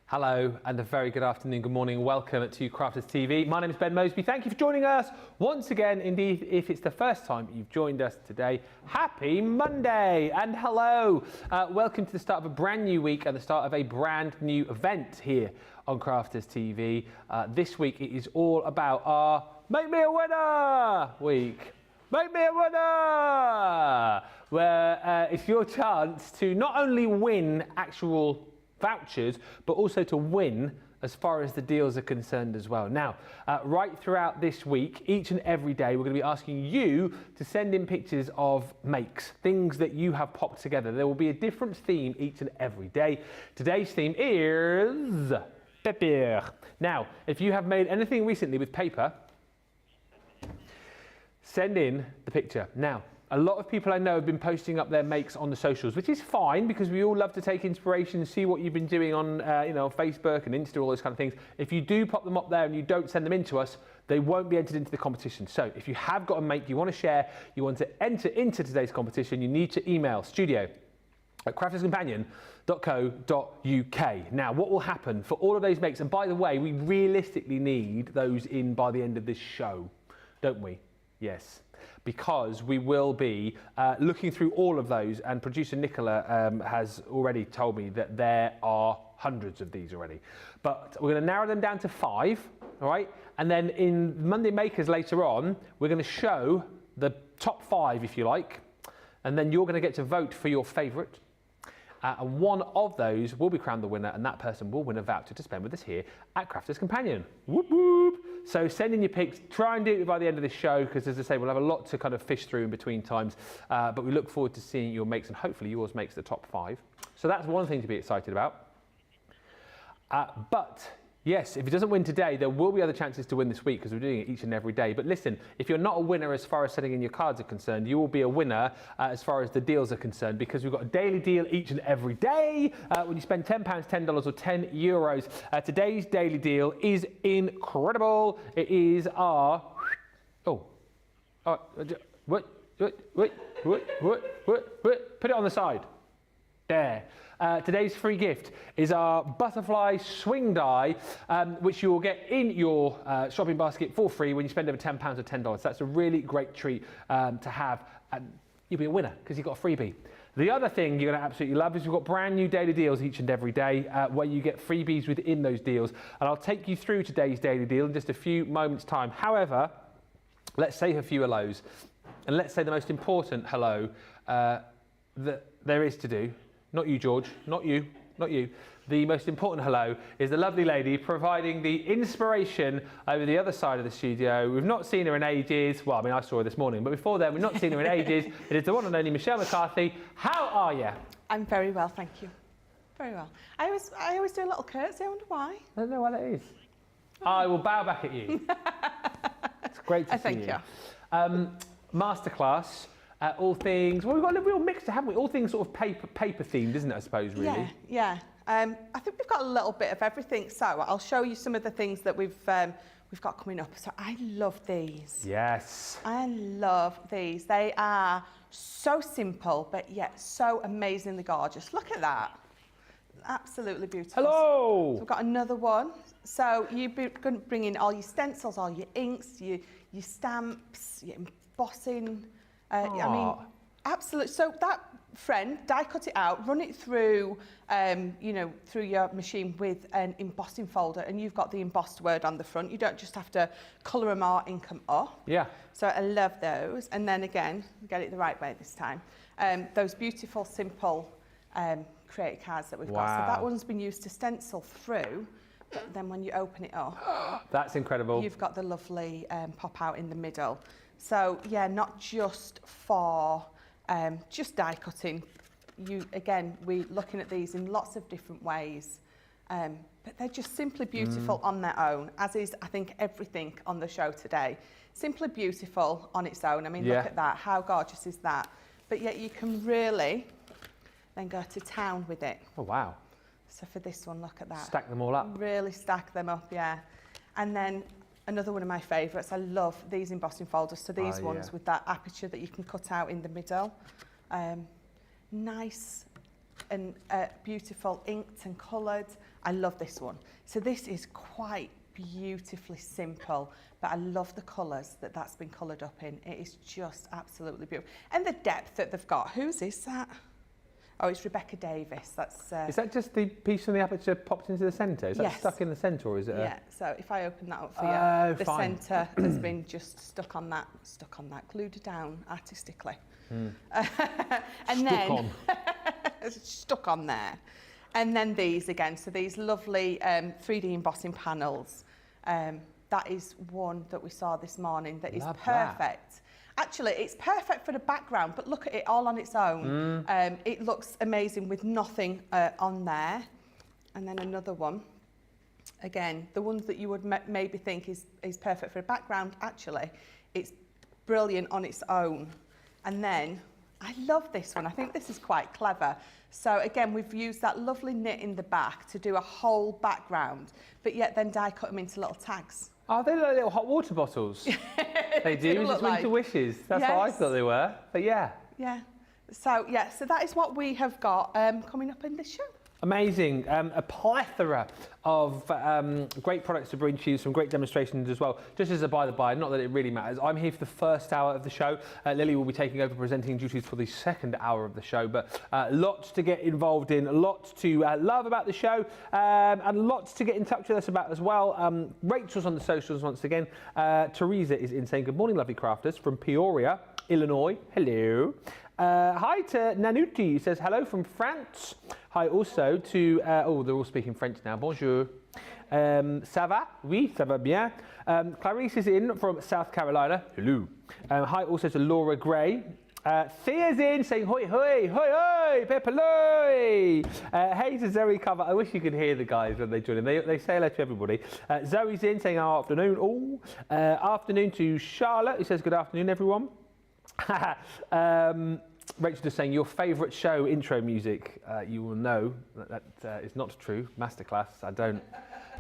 Hello and a very good afternoon, good morning, welcome to Crafters TV. My name is Ben Mosby, thank you for joining us once again. Indeed, if it's the first time you've joined us today, happy Monday and hello. Welcome to the start of a brand new week and the start of a brand new event here on Crafters TV. This week it is all about our Make Me a Winner week. Make Me a Winner! Where it's your chance to not only win actual vouchers, but also to win as far as the deals are concerned as well. Now, right throughout this week, each and every day, we're going to be asking you to send in pictures of makes, things that you have popped together. There will be a different theme each and every day. Today's theme is papier. Now, if you have made anything recently with paper, send in the picture. Now, a lot of people I know have been posting up their makes on the socials, which is fine because we all love to take inspiration and see what you've been doing on Facebook and Insta, all those kind of things. If you do pop them up there and you don't send them in to us, they won't be entered into the competition. So if you have got a make you want to share, you want to enter into today's competition, you need to email studio@crafterscompanion.co.uk. Now, what will happen for all of those makes, and by the way, we realistically need those in by the end of this show, don't we? Yes. Because we will be looking through all of those, and producer Nicola has already told me that there are hundreds of these already. But we're going to narrow them down to 5, all right? And then in Monday Makers later on, we're going to show the top 5, if you like, and then you're going to get to vote for your favourite. And one of those will be crowned the winner, and that person will win a voucher to spend with us here at Crafters Companion. Whoop whoop! So send in your pics, try and do it by the end of this show, because as I say, we'll have a lot to kind of fish through in between times. But we look forward to seeing your makes, and hopefully yours makes the top 5. So that's one thing to be excited about. But Yes, if he doesn't win today, there will be other chances to win this week because we're doing it each and every day. But listen, if you're not a winner as far as sending in your cards are concerned, you will be a winner as far as the deals are concerned, because we've got a daily deal each and every day when you spend £10, $10 or €10. Today's daily deal is incredible. It is our... What? Put it on the side. There. Today's free gift is our butterfly swing die, which you will get in your shopping basket for free when you spend over £10 or $10. That's a really great treat to have, and you'll be a winner because you've got a freebie. The other thing you're going to absolutely love is we've got brand new daily deals each and every day where you get freebies within those deals, and I'll take you through today's daily deal in just a few moments' time. However, let's say a few hellos, and let's say the most important hello that there is to do. Not you, George, not you, not you. The most important hello is the lovely lady providing the inspiration over the other side of the studio. We've not seen her in ages. Well, I mean, I saw her this morning, but before then, we've not seen her in ages. It is the one and only Michelle McCarthy. How are you? I'm very well, thank you. Very well. I always do a little curtsy. I wonder why. I don't know why that is. I will bow back at you. It's great to see you. Thank you. Masterclass. All things, well, we've got a real mixture, haven't we? All things sort of paper themed, isn't it, I suppose, really? Yeah. I think we've got a little bit of everything. So I'll show you some of the things that we've got coming up. So I love these. Yes. I love these. They are so simple, but yet so amazingly gorgeous. Look at that. Absolutely beautiful. Hello. So we've got another one. So you're going to bring in all your stencils, all your inks, your stamps, your embossing. I mean, absolutely. So that friend, die cut it out, run it through, through your machine with an embossing folder, and you've got the embossed word on the front. You don't just have to colour them or ink them up. Yeah. So I love those. And then again, get it the right way this time. Those beautiful, simple creative cards that we've got. So that one's been used to stencil through. But then when you open it up, that's incredible. You've got the lovely pop out in the middle. So yeah, not just for just die cutting. We're looking at these in lots of different ways, but they're just simply beautiful on their own, as is, I think, everything on the show today. Simply beautiful on its own. I mean, look at that. How gorgeous is that? But yet you can really then go to town with it. Oh, wow. So for this one, look at that. Stack them all up. Really stack them up, yeah. And then another one of my favourites, I love these embossing folders. So these ones with that aperture that you can cut out in the middle. Nice and beautiful, inked and coloured. I love this one. So this is quite beautifully simple, but I love the colours that's been coloured up in. It is just absolutely beautiful. And the depth that they've got. Whose is that? Oh, it's Rebecca Davis. That's. Is that just the piece from the aperture popped into the centre? Is that stuck in the centre, or is it? Yeah. So if I open that up for you, the centre has been just stuck on that, glued down artistically, and then stuck on there, and then these again. So these lovely 3D embossing panels. That is one that we saw this morning. That is perfect. Actually, it's perfect for the background, but look at it all on its own. It looks amazing with nothing on there. And then another one. Again, the ones that you would maybe think is perfect for a background, actually, it's brilliant on its own. And then, I love this one. I think this is quite clever. So again, we've used that lovely knit in the back to do a whole background, but yet then die cut them into little tags. Oh, they look like little hot water bottles. They do, just winter wishes. That's what I thought they were, but yeah. Yeah. So that is what we have got coming up in this show. Amazing. A plethora of great products to bring to you, some great demonstrations as well. Just as a by-the-by, not that it really matters, I'm here for the first hour of the show. Lily will be taking over presenting duties for the second hour of the show, but lots to get involved in, lots to love about the show, and lots to get in touch with us about as well. Rachel's on the socials once again. Teresa is in saying, good morning, lovely crafters, from Peoria, Illinois. Hello. Hi to Nanuti, who says hello from France. Hi also to, they're all speaking French now. Bonjour. Ça va? Oui, ça va bien. Clarice is in from South Carolina. Hello. Hi also to Laura Gray. Thea's in saying hoi hoi, hoi hoi, pepperoi. Hey to Zoe cover. I wish you could hear the guys when they join in. They say hello to everybody. Zoe's in saying afternoon. Afternoon to Charlotte, who says good afternoon, everyone. Rachel just saying your favourite show intro music. You will know that is not true. Masterclass.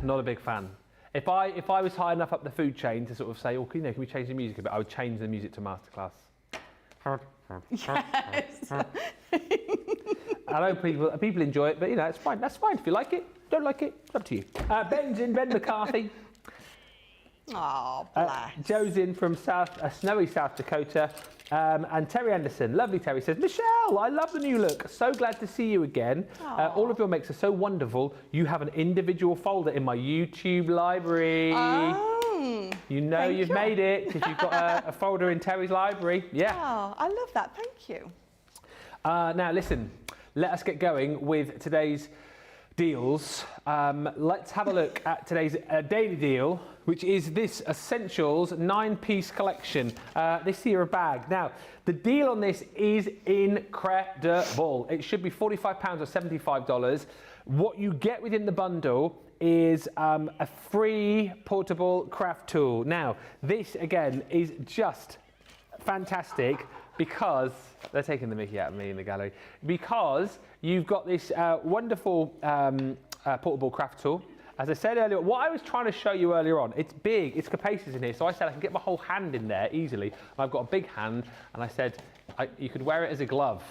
Not a big fan. If I was high enough up the food chain to sort of say, oh, can we change the music a bit? I would change the music to Masterclass. Yes. I know people enjoy it, but it's fine. That's fine. If you like it, don't like it, it's up to you. Ben's in, Ben McCarthy. Oh, bless. Joe's in from snowy South Dakota. And Terry Anderson, lovely Terry, says, Michelle, I love the new look. So glad to see you again. All of your makes are so wonderful. You have an individual folder in my YouTube library. Oh, you've made it if you've got a folder in Terry's library. Yeah. Oh, I love that. Thank you. Now, listen, let us get going with today's deals. Let's have a look at today's daily deal, which is this Essentials 9-piece collection. This here a bag. Now, the deal on this is incredible. It should be £45 or $75. What you get within the bundle is a free portable craft tool. Now, this again is just fantastic because they're taking the mickey out of me in the gallery, because you've got this wonderful portable craft tool. As I said earlier, what I was trying to show you earlier on, it's big, it's capacious in here, so I said I can get my whole hand in there easily. I've got a big hand, and I said you could wear it as a glove,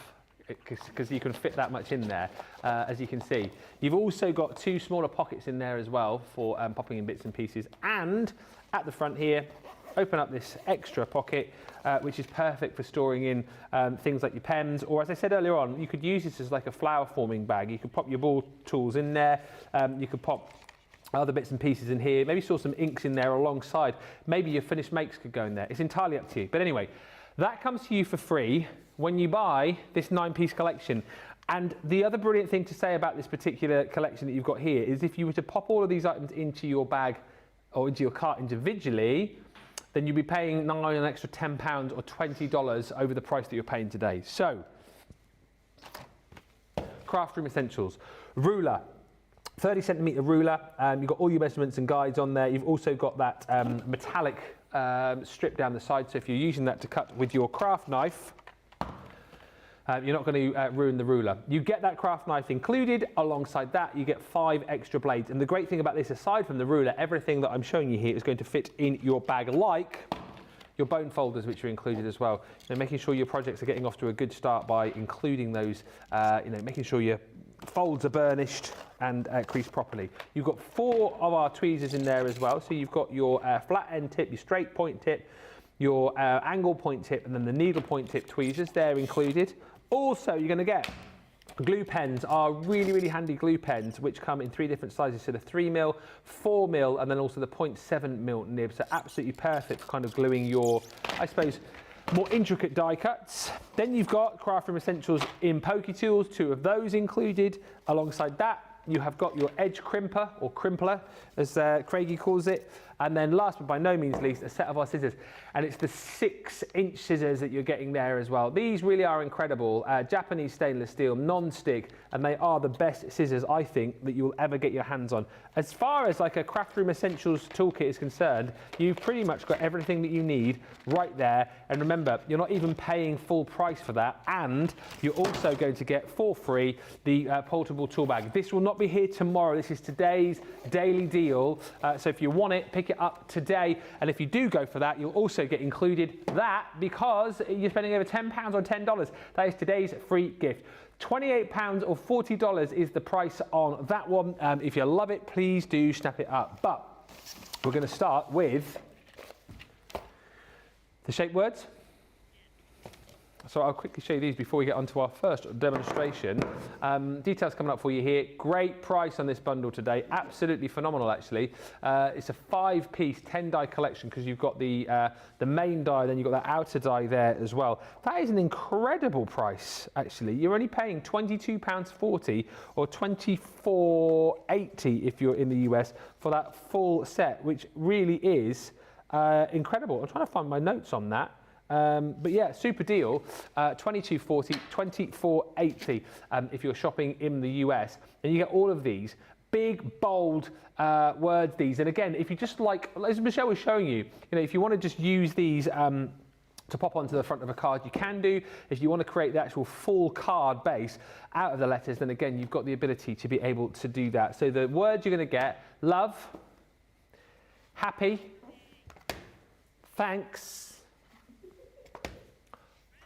because you can fit that much in there, as you can see. You've also got 2 smaller pockets in there as well for popping in bits and pieces, and at the front here, open up this extra pocket, which is perfect for storing in things like your pens, or as I said earlier on, you could use this as like a flower forming bag. You could pop your ball tools in there, you could pop other bits and pieces in here, maybe store some inks in there alongside, maybe your finished makes could go in there. It's entirely up to you. But anyway, that comes to you for free when you buy this 9-piece collection. And the other brilliant thing to say about this particular collection that you've got here is if you were to pop all of these items into your bag or into your cart individually, then you'll be paying an extra £10 or $20 over the price that you're paying today. So, craft room essentials. Ruler, 30 centimetre ruler. You've got all your measurements and guides on there. You've also got that metallic strip down the side. So if you're using that to cut with your craft knife, you're not going to ruin the ruler. You get that craft knife included. Alongside that, you get 5 extra blades. And the great thing about this, aside from the ruler, everything that I'm showing you here is going to fit in your bag, like your bone folders, which are included as well. Making sure your projects are getting off to a good start by including those, making sure your folds are burnished and creased properly. You've got 4 of our tweezers in there as well. So you've got your flat end tip, your straight point tip, your angle point tip, and then the needle point tip tweezers, they're included. Also, you're going to get glue pens, are really, really handy glue pens, which come in 3 different sizes. So the 3mm, 4mm, and then also the 0.7mm nib. So absolutely perfect for kind of gluing your, I suppose, more intricate die cuts. Then you've got craft room essentials in pokey tools, 2 of those included. Alongside that, you have got your edge crimper, or crimpler, as Craigie calls it. And then last but by no means least, a set of our scissors. And it's the 6-inch scissors that you're getting there as well. These really are incredible. Japanese stainless steel, non-stick, and they are the best scissors, I think, that you'll ever get your hands on. As far as like a craft room essentials toolkit is concerned, you've pretty much got everything that you need right there. And remember, you're not even paying full price for that. And you're also going to get for free the portable tool bag. This will not be here tomorrow. This is today's daily deal. So if you want it, pick it up today. And if you do go for that, you'll also get included that, because you're spending over £10 on $10. That is today's free gift. £28 or $40 is the price on that one. If you love it, please do snap it up. But we're going to start with the shape words. So I'll quickly show you these before we get onto our first demonstration. Details coming up for you here. Great price on this bundle today. Absolutely phenomenal, actually. It's a 5-piece 10-die collection, because you've got the main die, then you've got that outer die there as well. That is an incredible price, actually. You're only paying £22.40 or $24.80 if you're in the US for that full set, which really is incredible. I'm trying to find my notes on that. But yeah, super deal, $22.40, $24.80 if you're shopping in the US. And you get all of these big, bold words, these. And again, if you just like, as Michelle was showing you, if you want to just use these to pop onto the front of a card, you can do. If you want to create the actual full card base out of the letters, then again, you've got the ability to be able to do that. So the words you're going to get: love, happy, thanks,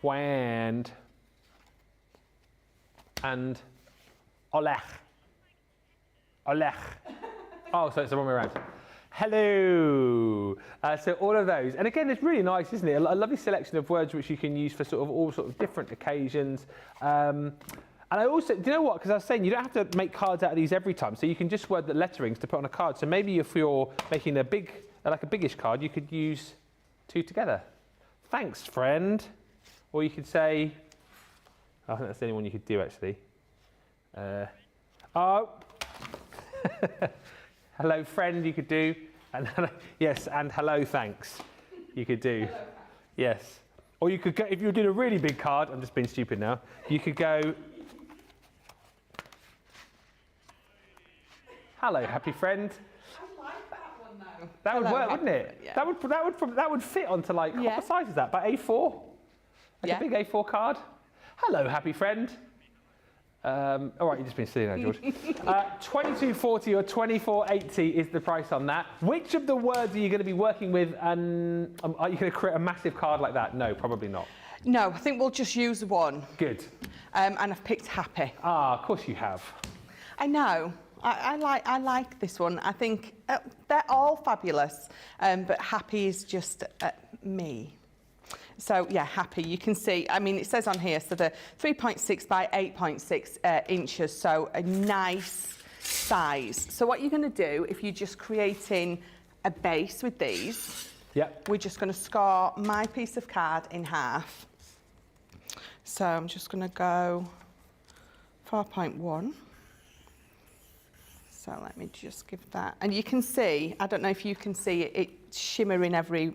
and Olech. Olech. Oh, so it's the wrong way around. Hello. So all of those. And again, it's really nice, isn't it? A lovely selection of words which you can use for sort of all sort of different occasions. And I also, do you know what? Because I was saying, you don't have to make cards out of these every time. So you can just word the letterings to put on a card. So maybe if you're making a big, like a biggish card, you could use two together. Thanks, friend. Or you could say, I think that's the only one you could do actually. Oh. Hello, friend, you could do. And yes, and hello, thanks, you could do. Yes. Or you could go, if you were doing a really big card, I'm just being stupid now, you could go, hello, happy friend. I like that one though. That would work, wouldn't it? Yeah. That would fit onto like, what size is that? About A4? Like a big A4 card? Hello, happy friend. All right, you've just been silly now, George. $22.40 or $24.80 is the price on that. Which of the words are you going to be working with, and are you going to create a massive card like that? No, probably not. No, I think we'll just use one. Good. And I've picked happy. Ah, of course you have. I know. I like this one. I think they're all fabulous, but happy is just me. So yeah, happy. You can see, I mean, it says on here, so the 3.6 by 8.6 inches, so a nice size. So what you're going to do, if you're just creating a base with these, we're just going to score my piece of card in half. So I'm just going to go 4.1. So let me just give that, and you can see, I don't know if you can see it shimmering everywhere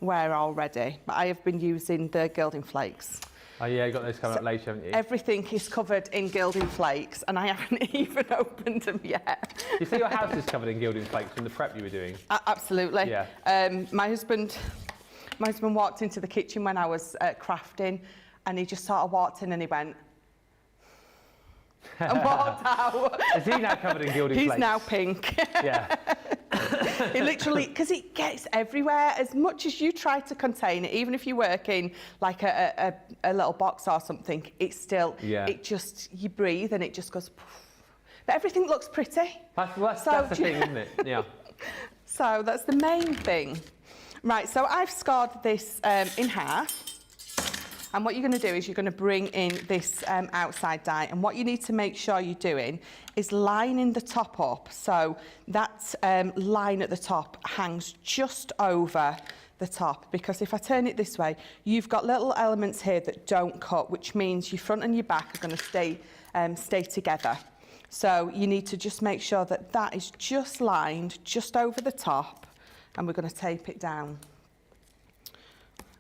already, but I have been using the gilding flakes. Oh yeah, you got those coming up later, haven't you? Everything is covered in gilding flakes, and I haven't even opened them yet. You see your house is covered in gilding flakes from the prep you were doing? Absolutely. Yeah. My husband walked into the kitchen when I was crafting, and he just sort of walked in and he went, and walked out. Is he now covered in gilding flakes? He's now pink. Yeah. It literally, because it gets everywhere, as much as you try to contain it, even if you work in like a little box or something, it's still, it just, you breathe and it just goes, poof. But everything looks pretty. That's the thing, isn't it? Yeah. So that's the main thing. Right, so I've scored this in half. And what you're going to do is you're going to bring in this outside die, and what you need to make sure you're doing is lining the top up, so that line at the top hangs just over the top, because if I turn it this way, you've got little elements here that don't cut, which means your front and your back are going to stay together. So you need to just make sure that that is just lined just over the top, and we're going to tape it down,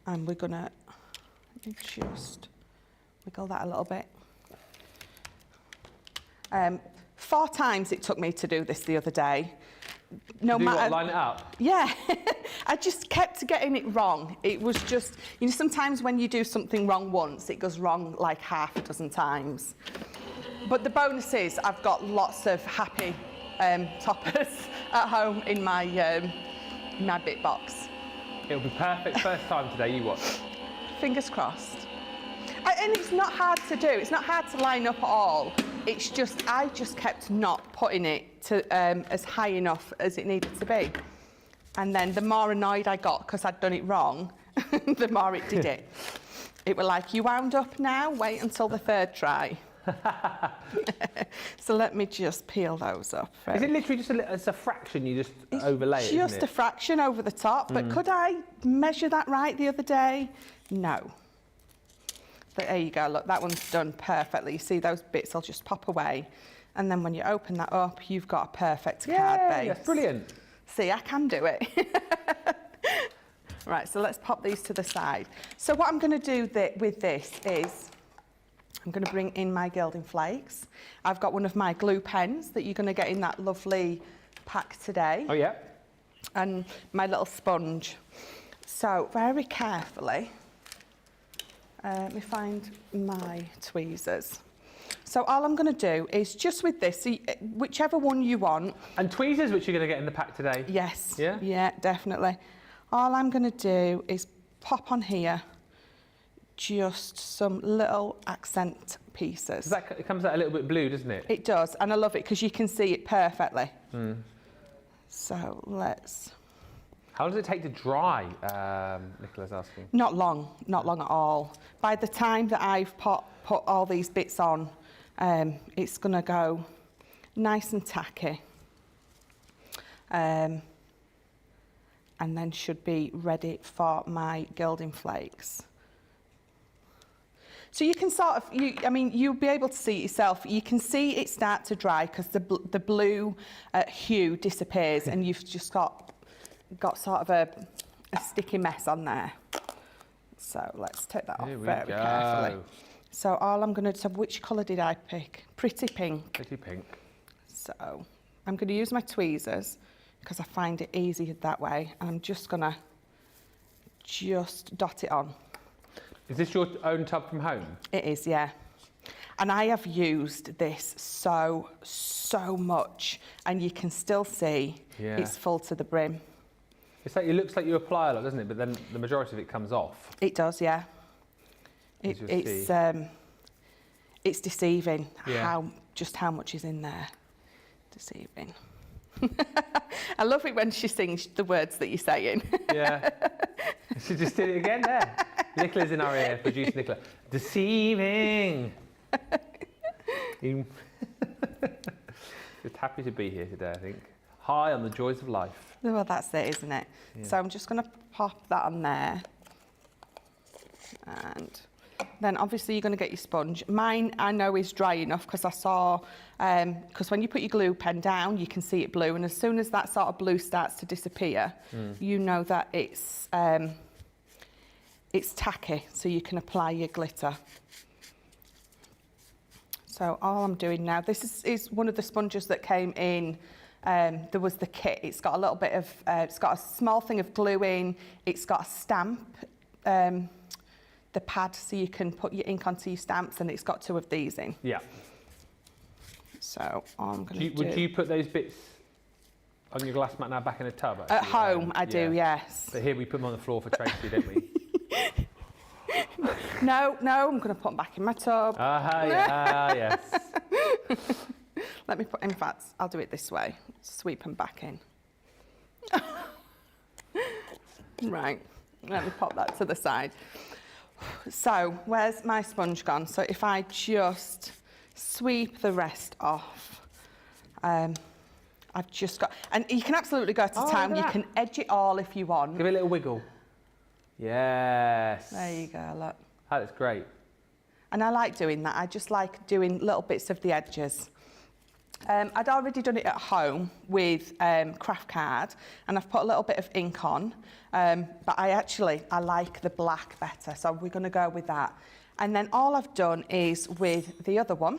and we're going to just wiggle that a little bit. 4 times it took me to do this the other day. No matter. Line it up? Yeah. I just kept getting it wrong. It was just, you know, sometimes when you do something wrong once, it goes wrong like half a dozen times. But the bonus is I've got lots of happy toppers at home in my bit box. It'll be perfect first time today, you watch. Fingers crossed. And it's not hard to do. It's not hard to line up at all. It's just, I just kept not putting it to as high enough as it needed to be. And then the more annoyed I got because I'd done it wrong, the more it did it. It were like, you wound up now, wait until the 3rd try. So let me just peel those up. Is it literally just it's a fraction you just overlay it, just isn't it? a fraction over the top, but could I measure that right the other day? No. But there you go, look, that one's done perfectly. You see those bits will just pop away, and then when you open that up, you've got a perfect card base. That's brilliant. See, I can do it. Right, so let's pop these to the side. So what I'm going to do with this is I'm going to bring in my gilding flakes. I've got one of my glue pens that you're going to get in that lovely pack today. Oh, yeah. And my little sponge. So very carefully, let me find my tweezers. So all I'm going to do is just with this, whichever one you want. And tweezers, which you're going to get in the pack today? Yes. Yeah? Yeah, definitely. All I'm going to do is pop on here just some little accent pieces. It comes out a little bit blue, doesn't it? It does, and I love it because you can see it perfectly. So let's... How does it take to dry, Nicola's asking? Not long at all. By the time that I've put all these bits on, it's going to go nice and tacky. And then should be ready for my gilding flakes. So you can sort of, you'll be able to see it yourself. You can see it start to dry because the blue hue disappears and you've just got sort of a sticky mess on there. So let's take that off very carefully. So all I'm going to do, so which colour did I pick? Pretty pink. Pretty pink. So I'm going to use my tweezers because I find it easier that way. And I'm just going to dot it on. Is this your own tub from home? It is, yeah. And I have used this so much, and you can still see it's full to the brim. It looks like you apply a lot, doesn't it? But then the majority of it comes off. It does, yeah. It's deceiving how much is in there. Deceiving. I love it when she sings the words that you're saying. Yeah. She just did it again there. Nicola's in our ear, producer Nicola. Deceiving. Just happy to be here today, I think. High on the joys of life. Well, that's it, isn't it? Yeah. So I'm just going to pop that on there. And then obviously you're going to get your sponge. Mine, I know, is dry enough because I saw, because when you put your glue pen down, you can see it blue. And as soon as that sort of blue starts to disappear, you know that it's tacky, so you can apply your glitter. So all I'm doing now, this is one of the sponges that came in. There was the kit. It's got a little bit of, it's got a small thing of glue in. It's got a stamp, the pad, so you can put your ink onto your stamps, and it's got 2 of these in. Yeah. So all I'm going to do... Would you put those bits on your glass mat now back in a tub? Actually? At home, I do, yes. But here we put them on the floor for Tracy, don't we? No, I'm going to put them back in my tub. Yes. Let me put, in fact, I'll do it this way. Sweep them back in. Right, let me pop that to the side. So, where's my sponge gone? So if I just sweep the rest off, I've just got, and you can absolutely go to town. You can edge it all if you want. Give it a little wiggle. Yes. There you go, look. That's great. And I like doing that. I just like doing little bits of the edges. I'd already done it at home with craft card, and I've put a little bit of ink on, but I like the black better, so we're going to go with that. And then all I've done is with the other one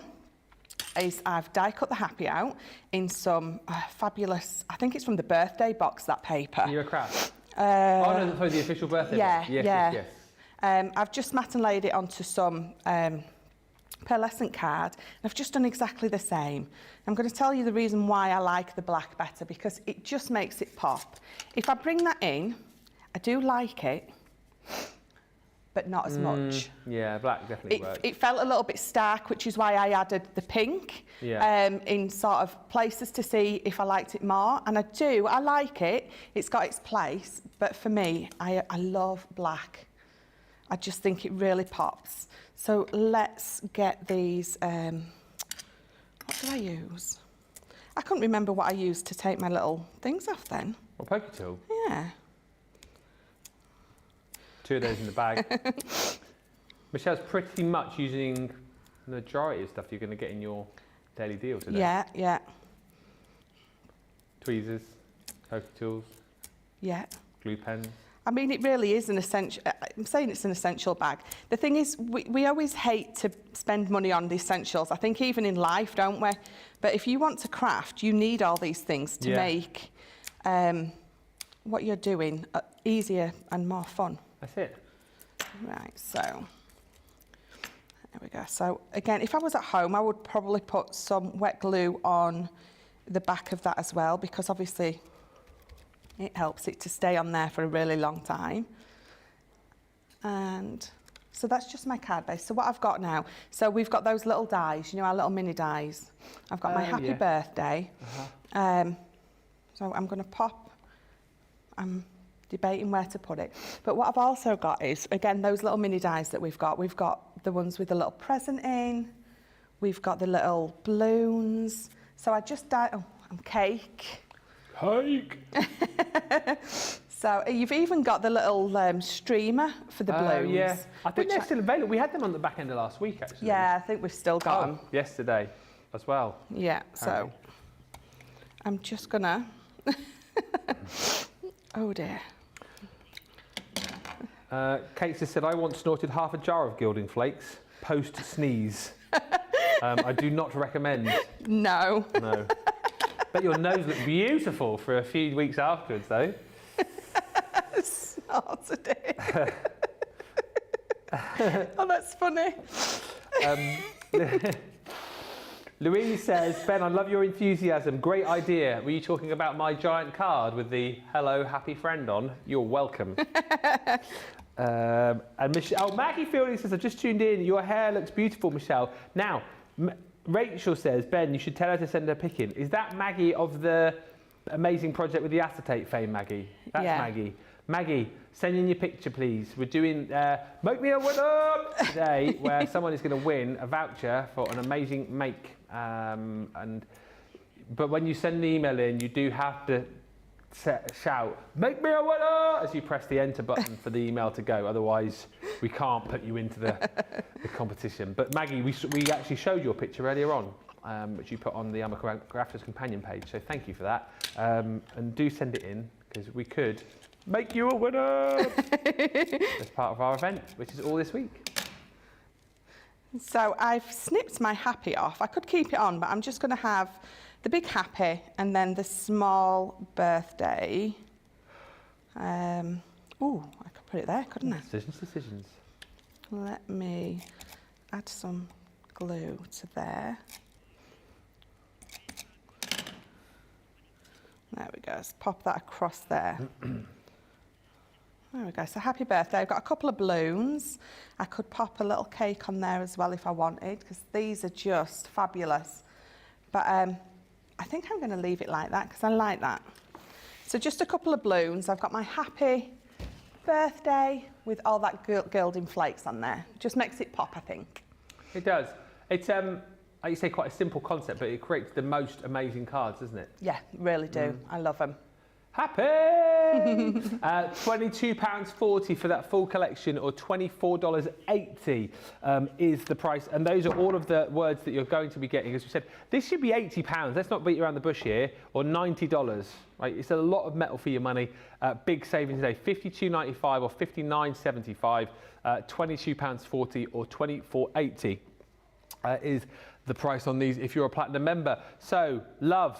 is I've die cut the happy out in some fabulous, I think it's from the birthday box, that paper. You're a craft? Oh no, for the official birthday box. Yes. I've just matte and laid it onto some pearlescent card, and I've just done exactly the same. I'm going to tell you the reason why I like the black better, because it just makes it pop. If I bring that in, I do like it, but not as much. Yeah, black definitely works. It felt a little bit stark, which is why I added the pink in sort of places to see if I liked it more. And I like it. It's got its place, but for me, I love black. I just think it really pops. So let's get these, what did I use? I couldn't remember what I used to take my little things off then. Well, poker tool? Yeah. 2 of those in the bag. Michelle's pretty much using the majority of stuff you're going to get in your daily deal today. Yeah. Tweezers, poker tools. Yeah. Glue pens. I mean, it really is an essential, I'm saying it's an essential bag. The thing is, we always hate to spend money on the essentials. I think even in life, don't we? But if you want to craft, you need all these things to make what you're doing easier and more fun. That's it. Right, so there we go. So again, if I was at home, I would probably put some wet glue on the back of that as well, because obviously it helps it to stay on there for a really long time. And so that's just my card base. So what I've got now, so we've got those little dies, you know, our little mini dies. I've got my happy birthday. So I'm going to pop, I'm debating where to put it. But what I've also got is, again, those little mini dies that we've got. We've got the ones with the little present in. We've got the little balloons. So I just dyed, cake. Cake! So you've even got the little streamer for the balloons. Yeah, I think they're still available. We had them on the back end of last week, actually. Yeah, I think we've still got them. Yesterday as well. Yeah, so I'm just gonna, oh dear. Kate just said, I once snorted half a jar of gilding flakes post-sneeze. I do not recommend. No. No. Bet your nose looked beautiful for a few weeks afterwards, though. Snorted it. Oh, that's funny. Louise says, Ben, I love your enthusiasm. Great idea. Were you talking about my giant card with the hello, happy friend on? You're welcome. And Michelle, Maggie Fielding says, I've just tuned in. Your hair looks beautiful, Michelle. Now, Rachel says, Ben, you should tell her to send her pic in. Is that Maggie of the amazing project with the acetate fame, Maggie? That's Maggie. Maggie, send in your picture, please. We're doing Make Me a Winner today, where someone is going to win a voucher for an amazing make. But when you send the email in, you do have to shout, Make me a winner, as you press the enter button for the email to go. Otherwise, we can't put you into the competition. But Maggie, we actually showed your picture earlier on, which you put on the Crafters Companion page. So thank you for that. And do send it in, because we could make you a winner as part of our event, which is all this week. So I've snipped my happy off. I could keep it on, but I'm just going to have the big happy and then the small birthday. Oh, I could put it there, couldn't I? Decisions. Let me add some glue to there. There we go, let's pop that across there. There we go, so happy birthday. I've got a couple of balloons. I could pop a little cake on there as well if I wanted, because these are just fabulous. But I think I'm going to leave it like that, because I like that. So just a couple of balloons. I've got my happy birthday with all that gilding flakes on there. Just makes it pop, I think. It does. It's, like you say, quite a simple concept, but it creates the most amazing cards, doesn't it? Yeah, really do. I love them. Happy! £22.40 for that full collection, or $24.80 is the price. And those are all of the words that you're going to be getting. As we said, this should be £80. Let's not beat around the bush here, or $90. Right? It's a lot of metal for your money. Big savings today, $52.95 or $59.75, £22.40 or $24.80 is the price on these if you're a platinum member. So, love.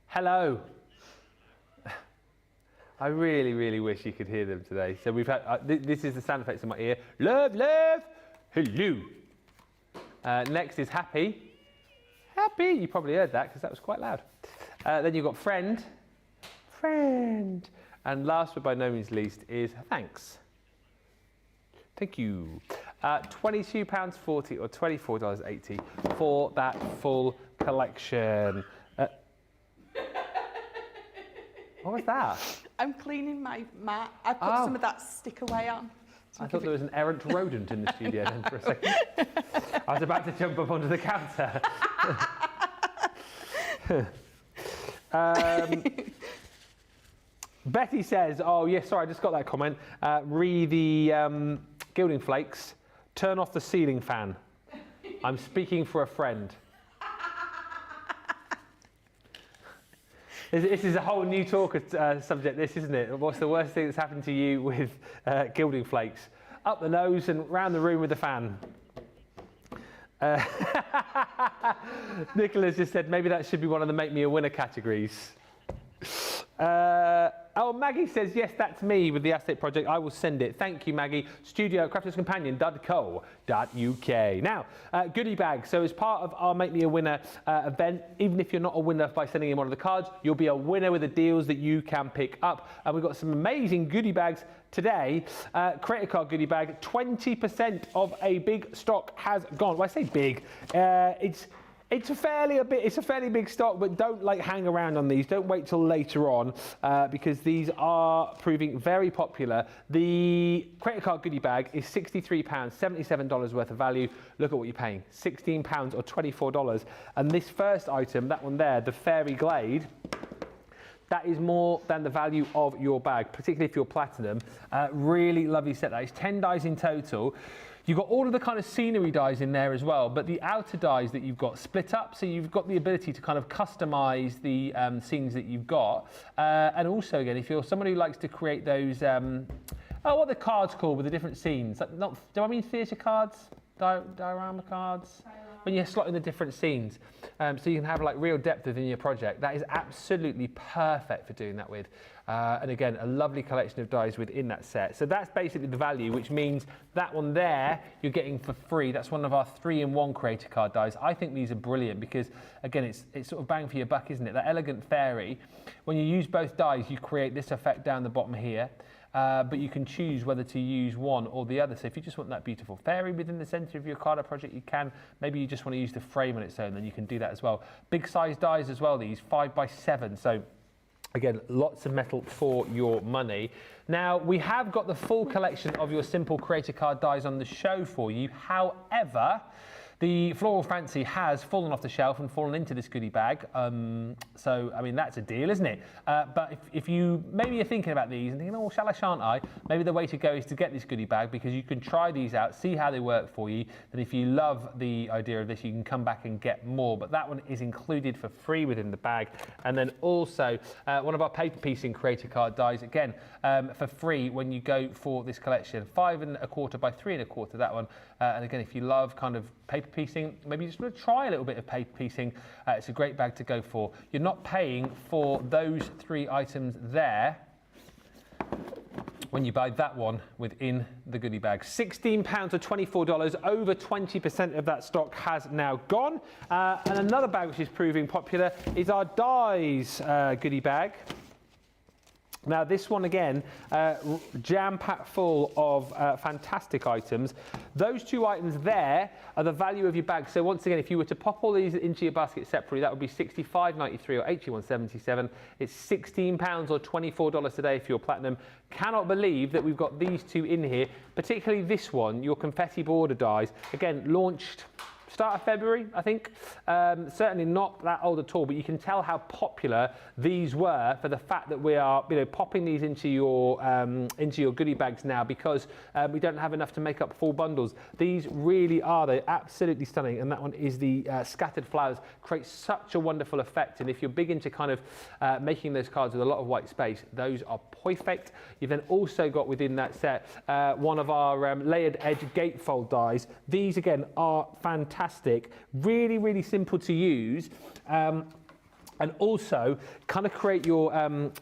Hello. I really, really wish you could hear them today. So we've had, this is the sound effects in my ear. Love, love, hello. Next is happy. Happy, you probably heard that because that was quite loud. Then you've got friend. Friend. And last but by no means least is thanks. Thank you. £22.40 or $24.80 for that full collection. What was that? I'm cleaning my mat. I put some of that stick away on. I thought there was an errant rodent in the studio then for a second. I was about to jump up onto the counter. Betty says, oh yes, sorry, I just got that comment. Re the gilding flakes, turn off the ceiling fan. I'm speaking for a friend. This is a whole new subject, this, isn't it? What's the worst thing that's happened to you with gilding flakes? Up the nose and round the room with the fan. Nicola's just said maybe that should be one of the Make Me a Winner categories. Oh, Maggie says, yes, that's me with the Asset Project. I will send it. Thank you, Maggie. studio@crafterscompanion.co.uk. Now, goodie bag. So as part of our Make Me a Winner event, even if you're not a winner by sending in one of the cards, you'll be a winner with the deals that you can pick up. And we've got some amazing goodie bags today. Creator card goodie bag, 20% of a big stock has gone. Well, I say big, it's a fairly big stock, but don't hang around on these. Don't wait till later on because these are proving very popular. The credit card goodie bag is £63, $77 worth of value. Look at what you're paying, £16 or $24. And this first item, that one there, the Fairy Glade, that is more than the value of your bag, particularly if you're platinum. Really lovely set. That is 10 dies in total. You've got all of the kind of scenery dies in there as well, but the outer dies that you've got split up, so you've got the ability to kind of customize the scenes that you've got. And also, again, if you're someone who likes to create those, what are the cards called with the different scenes? Do I mean theatre cards? Diorama cards? When you slot in the different scenes. So you can have real depth within your project. That is absolutely perfect for doing that with. And again, a lovely collection of dies within that set. So that's basically the value, which means that one there you're getting for free. That's one of our 3-in-1 creator card dies. I think these are brilliant because, again, it's sort of bang for your buck, isn't it? That elegant fairy. When you use both dies, you create this effect down the bottom here. But you can choose whether to use one or the other. So if you just want that beautiful fairy within the centre of your card project, you can. Maybe you just want to use the frame on its own, then you can do that as well. Big size dies as well, these 5x7. So again, lots of metal for your money. Now, we have got the full collection of your simple creator card dies on the show for you. However, the Floral Fancy has fallen off the shelf and fallen into this goodie bag. So, I mean, that's a deal, isn't it? But if you, maybe you're thinking about these and thinking, oh, shall I, shan't I? Maybe the way to go is to get this goodie bag because you can try these out, see how they work for you. Then if you love the idea of this, you can come back and get more. But that one is included for free within the bag. And then also one of our paper piecing creator card dies, again, for free when you go for this collection. 5 1/4 by 3 1/4, that one. And again, if you love kind of paper piecing, maybe you just want to try a little bit of paper piecing, it's a great bag to go for. You're not paying for those 3 items there when you buy that one within the goodie bag. £16 or $24, over 20% of that stock has now gone. And another bag which is proving popular is our dies goodie bag. Now this one again, jam-packed full of fantastic items. Those 2 items there are the value of your bag. So once again, if you were to pop all these into your basket separately, that would be $65.93 or $81.77. It's £16 or $24 today if you're platinum. Cannot believe that we've got these 2 in here, particularly this one, your confetti border dies. Again, launched start of February, I think. Certainly not that old at all, but you can tell how popular these were for the fact that we are, popping these into your goodie bags now because we don't have enough to make up full bundles. These really are, they're absolutely stunning, and that one is the scattered flowers. Creates such a wonderful effect, and if you're big into kind of making those cards with a lot of white space, those are perfect. You've then also got within that set one of our layered edge gatefold dies. These again are fantastic, really, really simple to use. And also kind of create your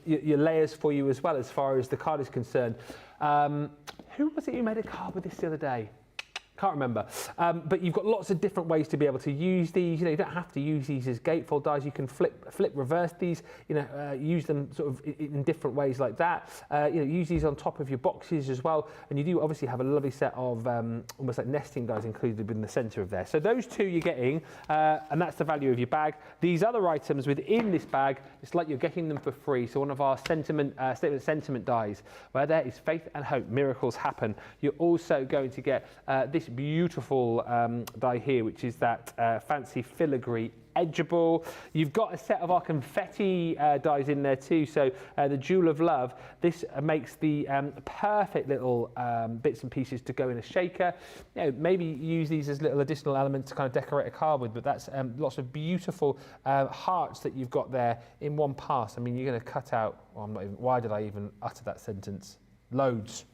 layers for you as well as far as the card is concerned. Who was it who made a card with this the other day? Can't remember. But you've got lots of different ways to be able to use these. You don't have to use these as gatefold dies. You can flip, reverse these. Use them sort of in different ways like that. Use these on top of your boxes as well. And you do obviously have a lovely set of almost like nesting dies included in the centre of there. So those 2 you're getting, and that's the value of your bag. These other items within this bag, it's like you're getting them for free. So one of our statement sentiment dies, where there is faith and hope, miracles happen. You're also going to get this beautiful die here, which is that fancy filigree edgeable. You've got a set of our confetti dies in there too. So the Jewel of Love, this makes the perfect little bits and pieces to go in a shaker. You know, maybe use these as little additional elements to kind of decorate a card with, but that's lots of beautiful hearts that you've got there in one pass. I mean, you're going to cut out, well, why did I even utter that sentence? Loads.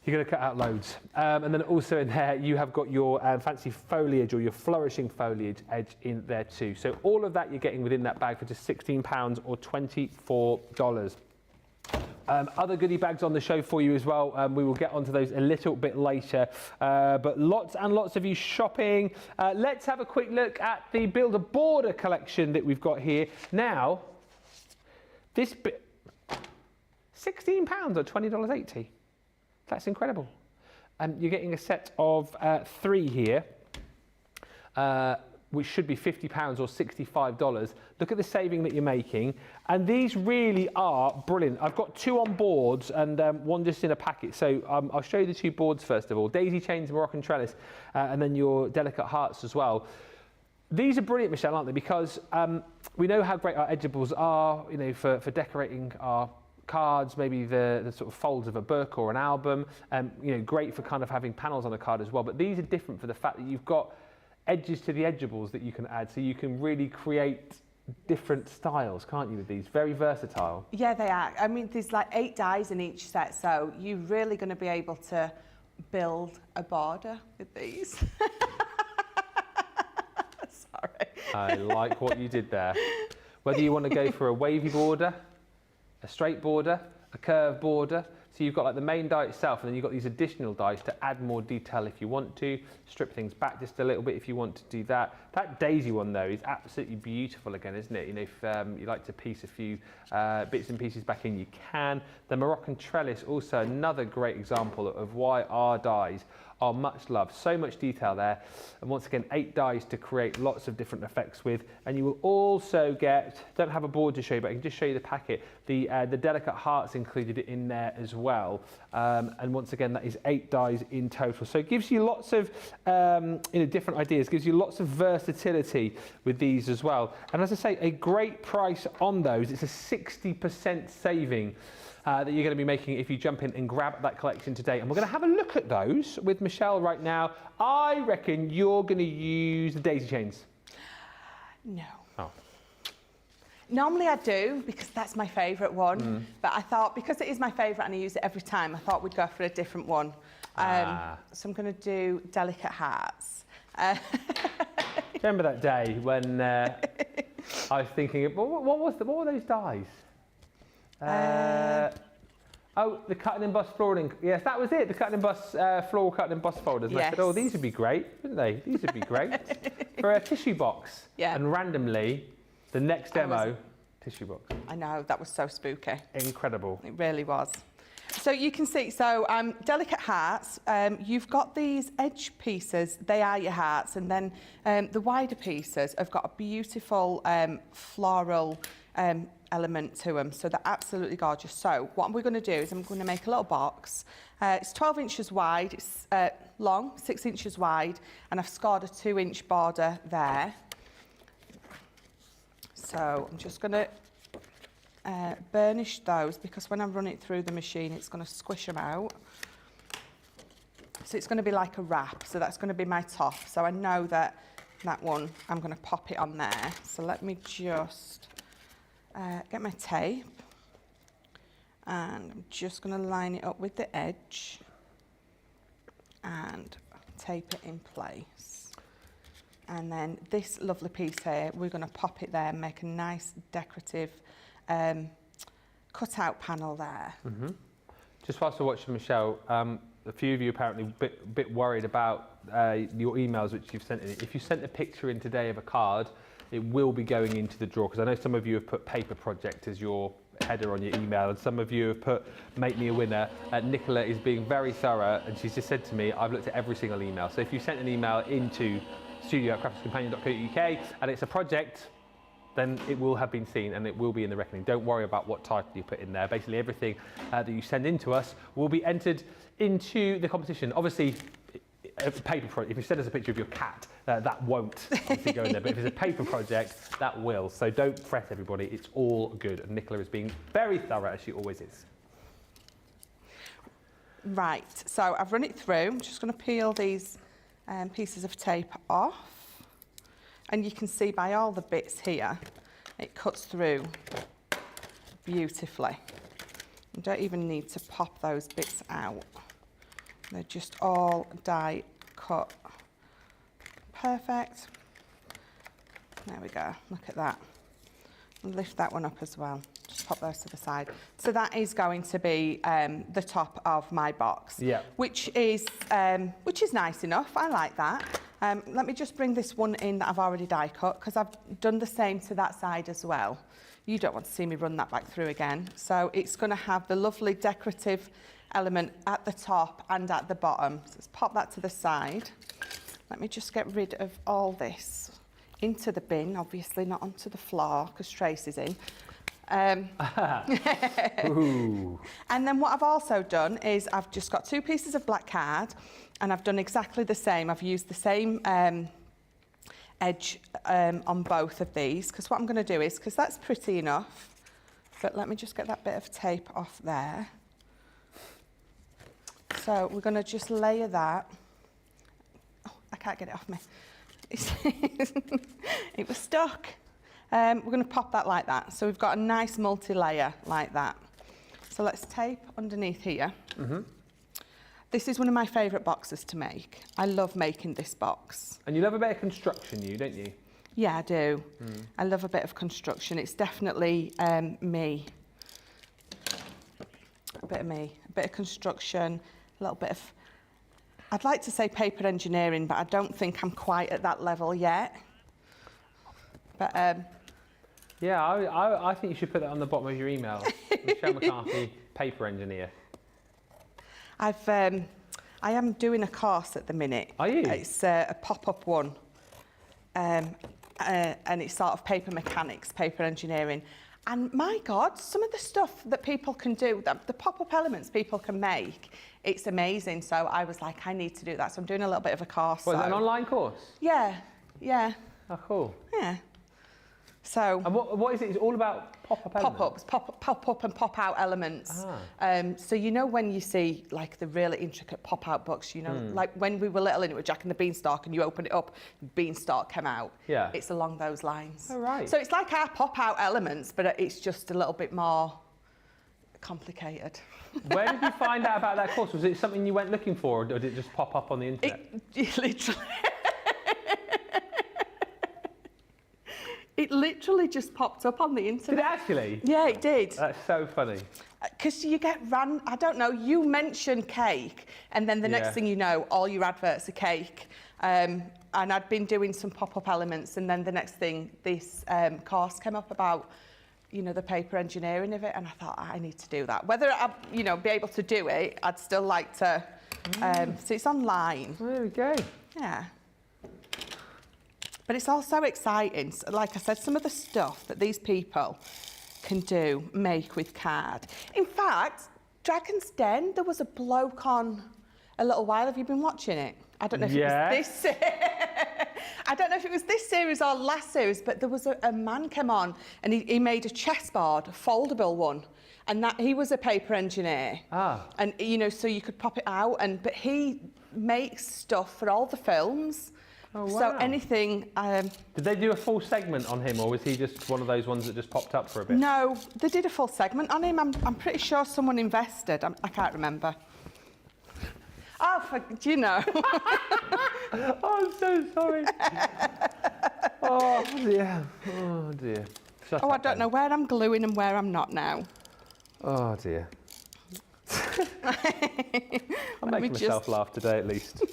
You're going to cut out loads. And then also in there, you have got your fancy foliage or your flourishing foliage edge in there too. So all of that you're getting within that bag for just £16 or $24. Other goodie bags on the show for you as well. We will get onto those a little bit later. But lots and lots of you shopping. Let's have a quick look at the Build a Border collection that we've got here. Now, this bit, £16 or $20.80. That's incredible. You're getting a set of 3 here, which should be £50 or $65. Look at the saving that you're making. And these really are brilliant. I've got 2 on boards and 1 just in a packet. So I'll show you the 2 boards first of all. Daisy chains, Moroccan trellis, and then your delicate hearts as well. These are brilliant, Michelle, aren't they? Because we know how great our edgeables are, you know, for decorating our cards, maybe the sort of folds of a book or an album, you know, great for kind of having panels on a card as well. But these are different for the fact that you've got edges to the edgeables that you can add, so you can really create different styles, can't you, with these? Very versatile. Yeah, they are. I mean, there's like 8 dies in each set, so you're really going to be able to build a border with these. Sorry. I like what you did there. Whether you want to go for a wavy border, a straight border, a curved border. So you've got like the main die itself, and then you've got these additional dies to add more detail if you want to, strip things back just a little bit if you want to do that. That daisy one though is absolutely beautiful again, isn't it? You know, if you like to piece a few bits and pieces back in, you can. The Moroccan trellis, also another great example of why our dies are much loved. So much detail there. And once again, 8 dies to create lots of different effects with. And you will also get, don't have a board to show you, but I can just show you the packet. The delicate hearts included in there as well. And once again, that is 8 dies in total. So it gives you lots of you know, different ideas, gives you lots of versatility with these as well. And as I say, a great price on those. It's a 60% saving that you're going to be making if you jump in and grab that collection today. And we're going to have a look at those with Michelle right now. I reckon you're going to use the daisy chains. No. Oh. Normally I do, because that's my favourite one. But I thought, because it is my favourite and I use it every time, I thought we'd go for a different one. So I'm going to do delicate hearts. Remember that day when I was thinking, what were those dies? Oh, the cut and emboss floral. Yes, that was it. The cut and emboss floral cut and emboss folders. And I said, oh, these would be great, wouldn't they? These would be great for a tissue box. Yeah. And randomly, the next demo, tissue box. I know, that was so spooky. Incredible. It really was. So you can see, so delicate hearts, you've got these edge pieces, they are your hearts, and then the wider pieces have got a beautiful floral element to them, so they're absolutely gorgeous. So what we're going to do is I'm going to make a little box. It's 12 inches wide, it's long, 6 inches wide, and I've scored a 2-inch border there. So I'm just going to burnish those, because when I run it through the machine it's going to squish them out. So it's going to be like a wrap, so that's going to be my top. So I know that one, I'm going to pop it on there. So let me just get my tape, and I'm just going to line it up with the edge and tape it in place. And then this lovely piece here, we're going to pop it there and make a nice decorative cut-out panel there. Just whilst we're watching Michelle, a few of you apparently a bit worried about your emails which you've sent in. If you sent a picture in today of a card, it will be going into the drawer, because I know some of you have put paper project as your header on your email, and some of you have put make me a winner. Nicola is being very thorough, and she's just said to me, I've looked at every single email. So if you sent an email into studio@craftycompanion.co.uk and it's a project, then it will have been seen and it will be in the reckoning. Don't worry about what title you put in there. Basically everything that you send in to us will be entered into the competition. Obviously, a paper project, if you send us a picture of your cat, that won't obviously go in there. But if it's a paper project, that will. So don't fret, everybody. It's all good. And Nicola is being very thorough, as she always is. Right, so I've run it through. I'm just going to peel these pieces of tape off. And you can see by all the bits here, it cuts through beautifully. You don't even need to pop those bits out. They're just all die cut. Perfect. There we go, look at that. And lift that one up as well. Just pop those to the side. So that is going to be the top of my box, which is nice enough. I like that. Let me just bring this one in that I've already die cut, because I've done the same to that side as well. You don't want to see me run that back through again. So it's going to have the lovely decorative element at the top and at the bottom. So let's pop that to the side. Let me just get rid of all this into the bin, obviously not onto the floor because Tracy's in. And then what I've also done is I've just got 2 pieces of black card, and I've done exactly the same. I've used the same edge on both of these, because what I'm going to do is, because that's pretty enough, but let me just get that bit of tape off there. So we're going to just layer that. Oh, I can't get it off me. It was stuck. We're going to pop that like that. So we've got a nice multi-layer like that. So let's tape underneath here. This is one of my favourite boxes to make. I love making this box. And you love a bit of construction, don't you? Yeah, I do. I love a bit of construction. It's definitely me. A bit of me. A bit of construction, a little bit of... I'd like to say paper engineering, but I don't think I'm quite at that level yet. But yeah, I think you should put that on the bottom of your email. Michelle McCarthy, paper engineer. I am doing a course at the minute. Are you? It's a pop-up one, and it's sort of paper mechanics, paper engineering. And my God, some of the stuff that people can do, the pop-up elements people can make, it's amazing. So I was like, I need to do that. So I'm doing a little bit of a course. What, is it an online course? Yeah. Oh, cool. Yeah. So. And what is it? It's all about pop-up elements? Pop-up and pop-out elements. So you know when you see like the really intricate pop-out books, you know, like when we were little and it was Jack and the Beanstalk and you open it up, Beanstalk came out. Yeah. It's along those lines. Oh, right. So it's like our pop-out elements, but it's just a little bit more complicated. Where did you find out about that course? Was it something you went looking for, or did it just pop up on the internet? It literally just popped up on the internet. Did it actually? Yeah, it did. That's so funny. Because you get I don't know, you mention cake, and then the next thing you know, all your adverts are cake. And I'd been doing some pop-up elements, and then the next thing, this course came up about, you know, the paper engineering of it, and I thought, I need to do that. Whether I, you know, be able to do it, I'd still like to. So it's online. There we go. Yeah. But it's all so exciting. So, like I said, some of the stuff that these people can make with card. In fact, Dragon's Den, there was a bloke on a little while. Have you been watching it? I don't know if it was this. I don't know if it was this series or last series, but there was a man came on and he made a chessboard, a foldable one. And that he was a paper engineer. And, you know, so you could pop it out. But he makes stuff for all the films. Oh, wow. So anything... Did they do a full segment on him, or was he just one of those ones that just popped up for a bit? No, they did a full segment on him. I'm pretty sure someone invested. I can't remember. Oh, do you know? Oh, I'm so sorry. Oh, dear. Oh, dear. I don't know where I'm gluing and where I'm not now. Oh, dear. I'm making myself laugh today, at least.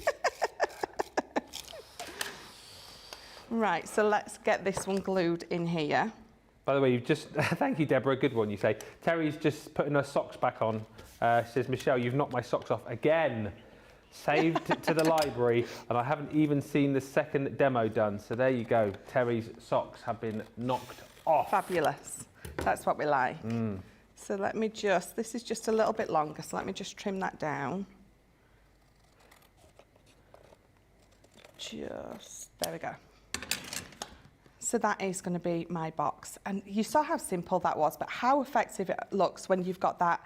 Right, so let's get this one glued in here. By the way, you've just... Thank you, Deborah. Good one, you say. Terry's just putting her socks back on. Says, Michelle, you've knocked my socks off again. Saved to the library, and I haven't even seen the second demo done. So there you go. Terry's socks have been knocked off. Fabulous. That's what we like. So let me just... This is just a little bit longer, so let me just trim that down. there we go. So that is going to be my box. And you saw how simple that was, but how effective it looks when you've got that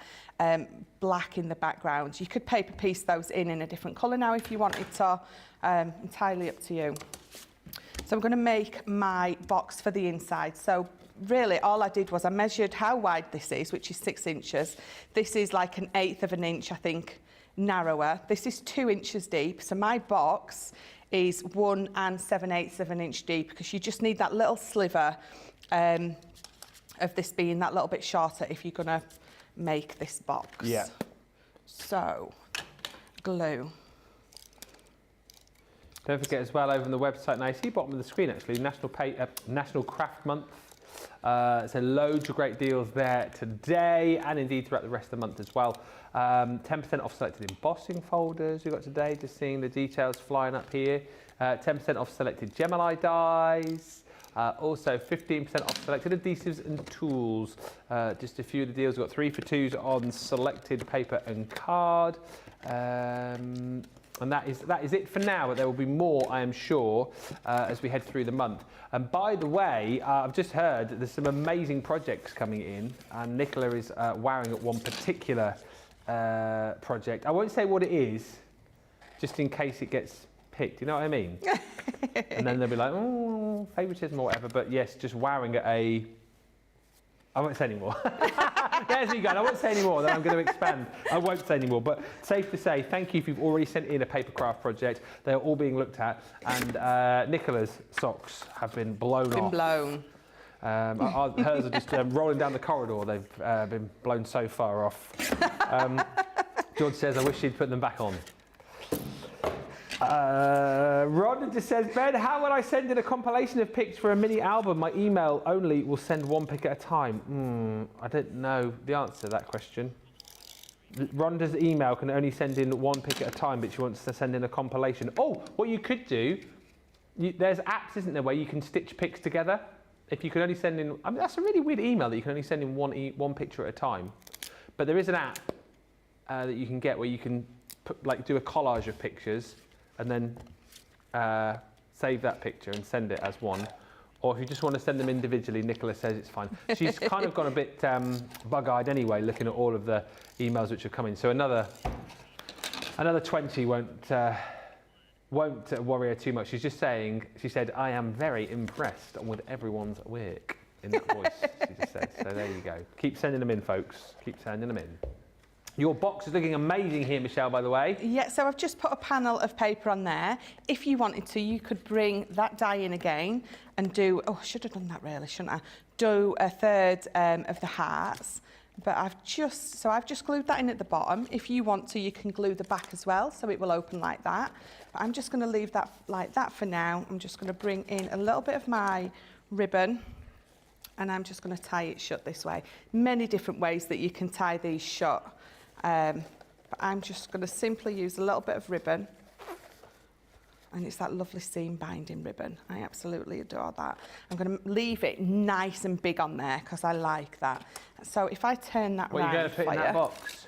black in the background. You could paper piece those in a different colour now if you wanted to, entirely up to you. So I'm going to make my box for the inside. So really all I did was I measured how wide this is, which is 6 inches. This is like 1/8 of an inch, I think, narrower. This is 2 inches deep. So my box is 1 7/8 of an inch deep, because you just need that little sliver of this being that little bit shorter if you're going to make this box. Yeah. So, glue. Don't forget as well, over on the website now, you see bottom of the screen actually, National Craft Month. So loads of great deals there today, and indeed throughout the rest of the month as well. 10% off selected embossing folders we've got today, just seeing the details flying up here. 10% off selected Gemini dies. Also 15% off selected adhesives and tools. Just a few of the deals. We've got 3 for 2s on selected paper and card. And that is it for now, but there will be more, I am sure, as we head through the month. And by the way, I've just heard that there's some amazing projects coming in, and Nicola is wowing at one particular project. I won't say what it is, just in case it gets picked, you know what I mean? And then they'll be like, oh, favouritism or whatever, but yes, just wowing at a... I won't say any more. There's you go. I won't say any more, then I'm going to expand. I won't say any more, but safe to say, thank you if you've already sent in a paper craft project. They're all being looked at, and Nicola's socks have been blown off. Blown. Hers are just rolling down the corridor. They've been blown so far off. George says, I wish she'd put them back on. Rod just says, Ben, how will I send in a compilation of pics for a mini album? My email only will send 1 pic at a time. I don't know the answer to that question. Rhonda's email can only send in 1 pic at a time, but she wants to send in a compilation. Oh, what you could do, there's apps, isn't there, where you can stitch pics together? If you can only send in, I mean, that's a really weird email that you can only send in one picture at a time. But there is an app that you can get where you can do a collage of pictures, and then save that picture and send it as one. Or if you just want to send them individually, Nicola says it's fine. She's kind of gone a bit bug-eyed anyway, looking at all of the emails which are coming. So another 20 won't worry her too much. She's just saying, she said, I am very impressed with everyone's work, in that voice, she just said. So there you go. Keep sending them in, folks. Keep sending them in. Your box is looking amazing here, Michelle, by the way. Yeah, so I've just put a panel of paper on there. If you wanted to, you could bring that die in again and do, oh, I should have done that really, shouldn't I? Do a third of the hearts. But I've just glued that in at the bottom. If you want to, you can glue the back as well, so it will open like that. But I'm just going to leave that like that for now. I'm just going to bring in a little bit of my ribbon, and I'm just going to tie it shut this way. Many different ways that you can tie these shut. But I'm just going to simply use a little bit of ribbon, and it's that lovely seam binding ribbon. I absolutely adore that. I'm going to leave it nice and big on there because I like that. So if I turn that round, what are you going to put in that box?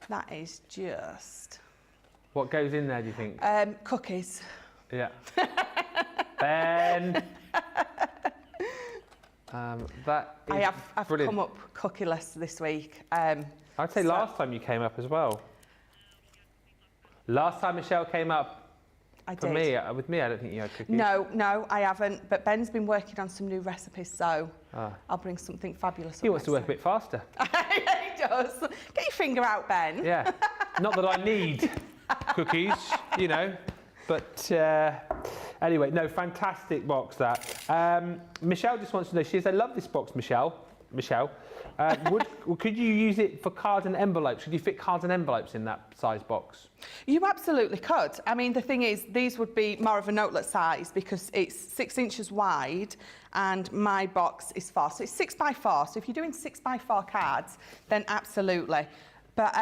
That is just... What goes in there, do you think? Cookies. Yeah. Ben. I've come up cookieless this week. I'd say last time you came up as well. Last time Michelle came up, with me, I don't think you had cookies. No, I haven't. But Ben's been working on some new recipes, so I'll bring something fabulous. He wants to work a bit faster. He does. Get your finger out, Ben. Yeah. Not that I need cookies, you know. But anyway, no, fantastic box that. Michelle just wants to know, she says, I love this box, Michelle. Could you use it for cards and envelopes? Could you fit cards and envelopes in that size box? You absolutely could. I mean, the thing is, these would be more of a notelet size because it's 6 inches wide and my box is 4. So it's 6 by 4. So if you're doing 6 by 4 cards, then absolutely. But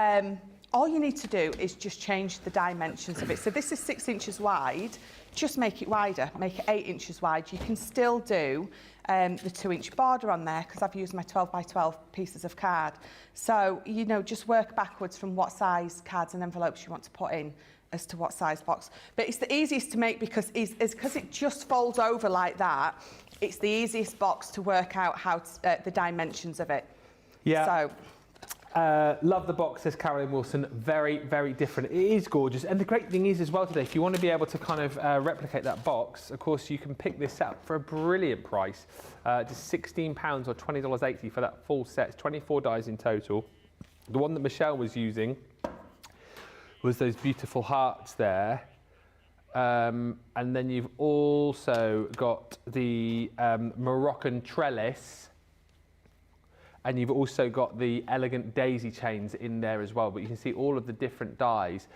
all you need to do is just change the dimensions of it. So this is 6 inches wide, just make it wider, make it 8 inches wide. You can still do the 2-inch border on there because I've used my 12 by 12 pieces of card. So, you know, just work backwards from what size cards and envelopes you want to put in as to what size box. But it's the easiest to make because it just folds over like that. It's the easiest box to work out how to, the dimensions of it. Yeah. So. Love the box, says Carolyn Wilson. Very, very different. It is gorgeous. And the great thing is as well today, if you want to be able to kind of replicate that box, of course, you can pick this up for a brilliant price. Just £16 or $20.80 for that full set. It's 24 dies in total. The one that Michelle was using was those beautiful hearts there. And then you've also got the Moroccan trellis. And you've also got the elegant daisy chains in there as well. But you can see all of the different dies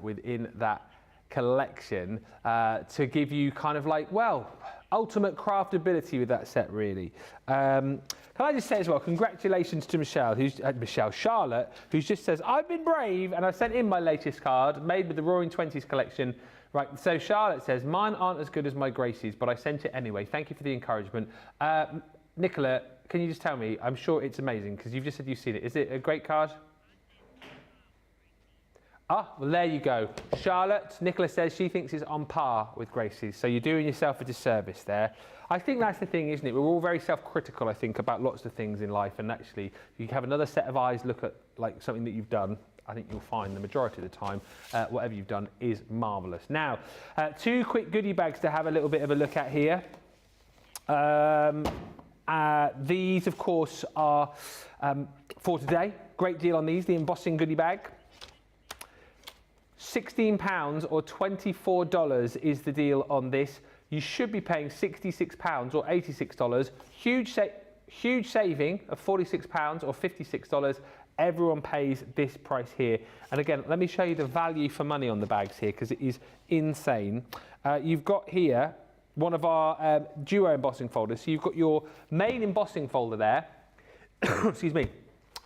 within that collection to give you kind of like, well, ultimate craftability with that set, really. Can I just say as well, congratulations to Charlotte, who just says, I've been brave and I sent in my latest card made with the Roaring Twenties collection. Right, so Charlotte says, mine aren't as good as my Gracie's, but I sent it anyway. Thank you for the encouragement. Nicola, can you just tell me, I'm sure it's amazing because you've just said you've seen it. Is it a great card? Ah, well, there you go. Charlotte, Nicola says she thinks it's on par with Gracie's. So you're doing yourself a disservice there. I think that's the thing, isn't it? We're all very self-critical, I think, about lots of things in life. And actually, if you have another set of eyes look at like something that you've done, I think you'll find the majority of the time, whatever you've done is marvellous. Now, 2 quick goodie bags to have a little bit of a look at here. These, of course, are for today. Great deal on these, the embossing goodie bag. £16 or $24 is the deal on this. You should be paying £66 or $86. Huge saving of £46 or $56. Everyone pays this price here. And again, let me show you the value for money on the bags here because it is insane. You've got here one of our duo embossing folders. So you've got your main embossing folder there, excuse me,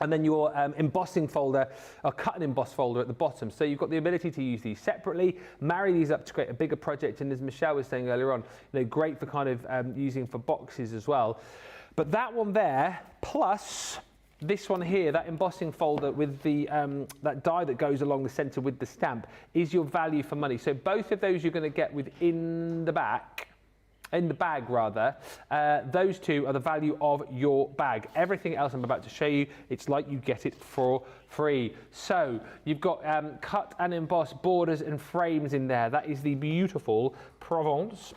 and then your embossing folder, or cut and emboss folder at the bottom. So you've got the ability to use these separately, marry these up to create a bigger project, and as Michelle was saying earlier on, you know, great for kind of using for boxes as well. But that one there, plus this one here, that embossing folder with the that die that goes along the centre with the stamp, is your value for money. So both of those you're going to get within the back. In the bag rather, those two are the value of your bag. Everything else I'm about to show you, it's like you get it for free. So you've got cut and emboss borders and frames in there. That is the beautiful Provence.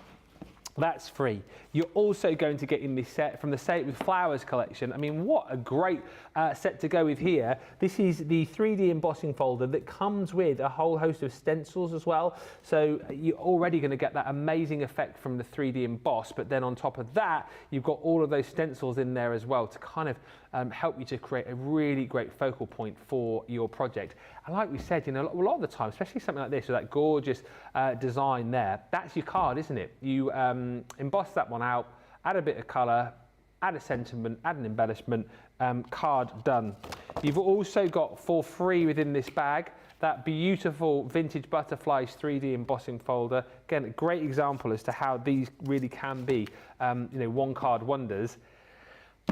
That's free. You're also going to get in this set from the Say It With Flowers collection. I mean, what a great set to go with here. This is the 3D embossing folder that comes with a whole host of stencils as well. So you're already going to get that amazing effect from the 3D emboss, but then on top of that, you've got all of those stencils in there as well to kind of help you to create a really great focal point for your project. And like we said, you know, a lot of the time, especially something like this with that gorgeous design there, that's your card, isn't it? You emboss that one out, add a bit of colour, add a sentiment, add an embellishment, card done. You've also got for free within this bag that beautiful vintage butterflies 3D embossing folder. Again, a great example as to how these really can be, you know, one card wonders.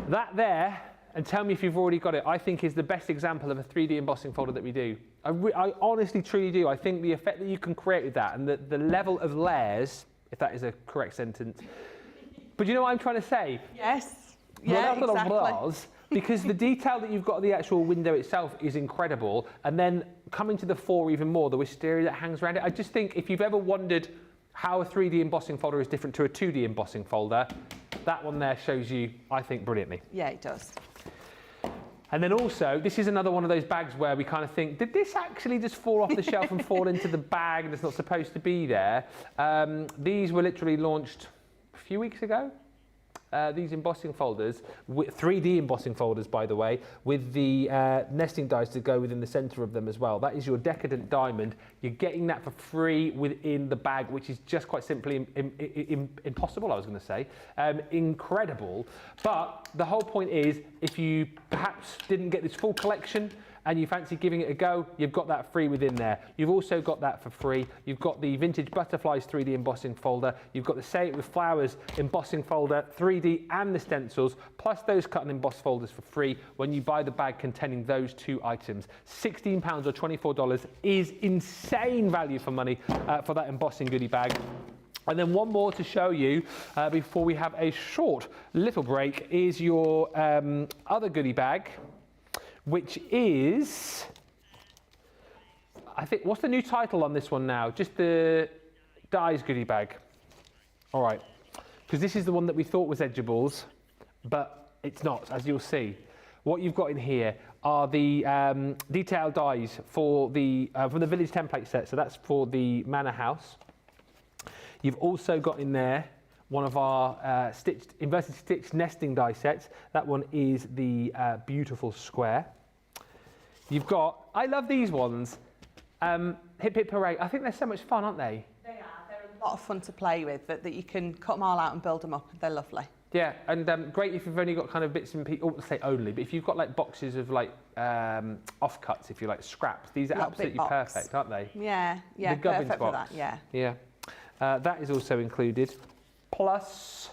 That there, and tell me if you've already got it, I think is the best example of a 3D embossing folder that we do. I honestly, truly do. I think the effect that you can create with that and the level of layers, if that is a correct sentence. But you know what I'm trying to say? Yes. Yeah, well, exactly. Because the detail that you've got at the actual window itself is incredible. And then coming to the fore even more, the wisteria that hangs around it. I just think if you've ever wondered how a 3D embossing folder is different to a 2D embossing folder, that one there shows you, I think, brilliantly. Yeah, it does. And then also, this is another one of those bags where we kind of think, did this actually just fall off the shelf and fall into the bag that's not supposed to be there? These were literally launched a few weeks ago. These embossing folders, 3D embossing folders, by the way, with the nesting dies to go within the centre of them as well. That is your decadent diamond. You're getting that for free within the bag, which is just quite simply impossible, I was going to say. Incredible. But the whole point is, if you perhaps didn't get this full collection, and you fancy giving it a go, you've got that free within there. You've also got that for free. You've got the Vintage Butterflies 3D embossing folder. You've got the Say It With Flowers embossing folder, 3D and the stencils, plus those cut and emboss folders for free when you buy the bag containing those 2 items. £16 or $24 is insane value for money for that embossing goodie bag. And then one more to show you before we have a short little break is your other goodie bag, which is, I think, what's the new title on this one now? Just the Dies goodie bag. All right, because this is the one that we thought was Edgeables, but it's not, as you'll see. What you've got in here are the detailed dies for the from the Village template set, so that's for the Manor House. You've also got in there one of our inverted stitch nesting die sets. That one is the beautiful square. You've got, I love these ones, Hip Hip Hooray. I think they're so much fun, aren't they? They are. They're a lot of fun to play with, that you can cut them all out and build them up. They're lovely. Yeah, and great if you've only got kind of bits and pieces, or say only, but if you've got like boxes of like offcuts, if you like, scraps, these are absolutely perfect, aren't they? Yeah, yeah, the gubbins perfect box. for that, yeah. Yeah, that is also included, plus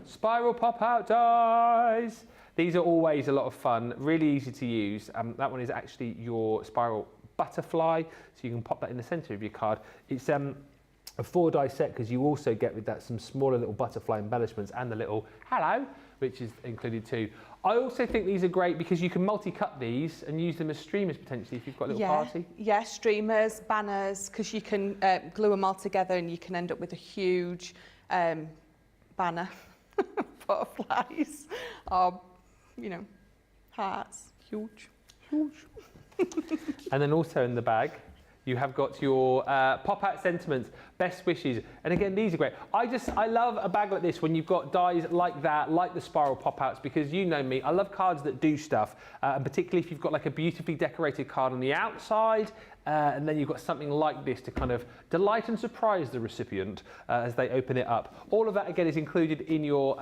spiral pop-out dies. These are always a lot of fun, really easy to use. That one is actually your spiral butterfly, so you can pop that in the centre of your card. It's a 4-die set because you also get with that some smaller little butterfly embellishments and the little hello, which is included too. I also think these are great because you can multi-cut these and use them as streamers potentially if you've got a little party. Yeah, streamers, banners, because you can glue them all together and you can end up with a huge banner, butterflies, or, you know, hearts, huge. And then also in the bag, you have got your pop-out sentiments, best wishes. And again, these are great. I love a bag like this when you've got dies like that, like the spiral pop-outs, because you know me, I love cards that do stuff. And particularly if you've got like a beautifully decorated card on the outside, and then you've got something like this to kind of delight and surprise the recipient as they open it up. All of that again is included in your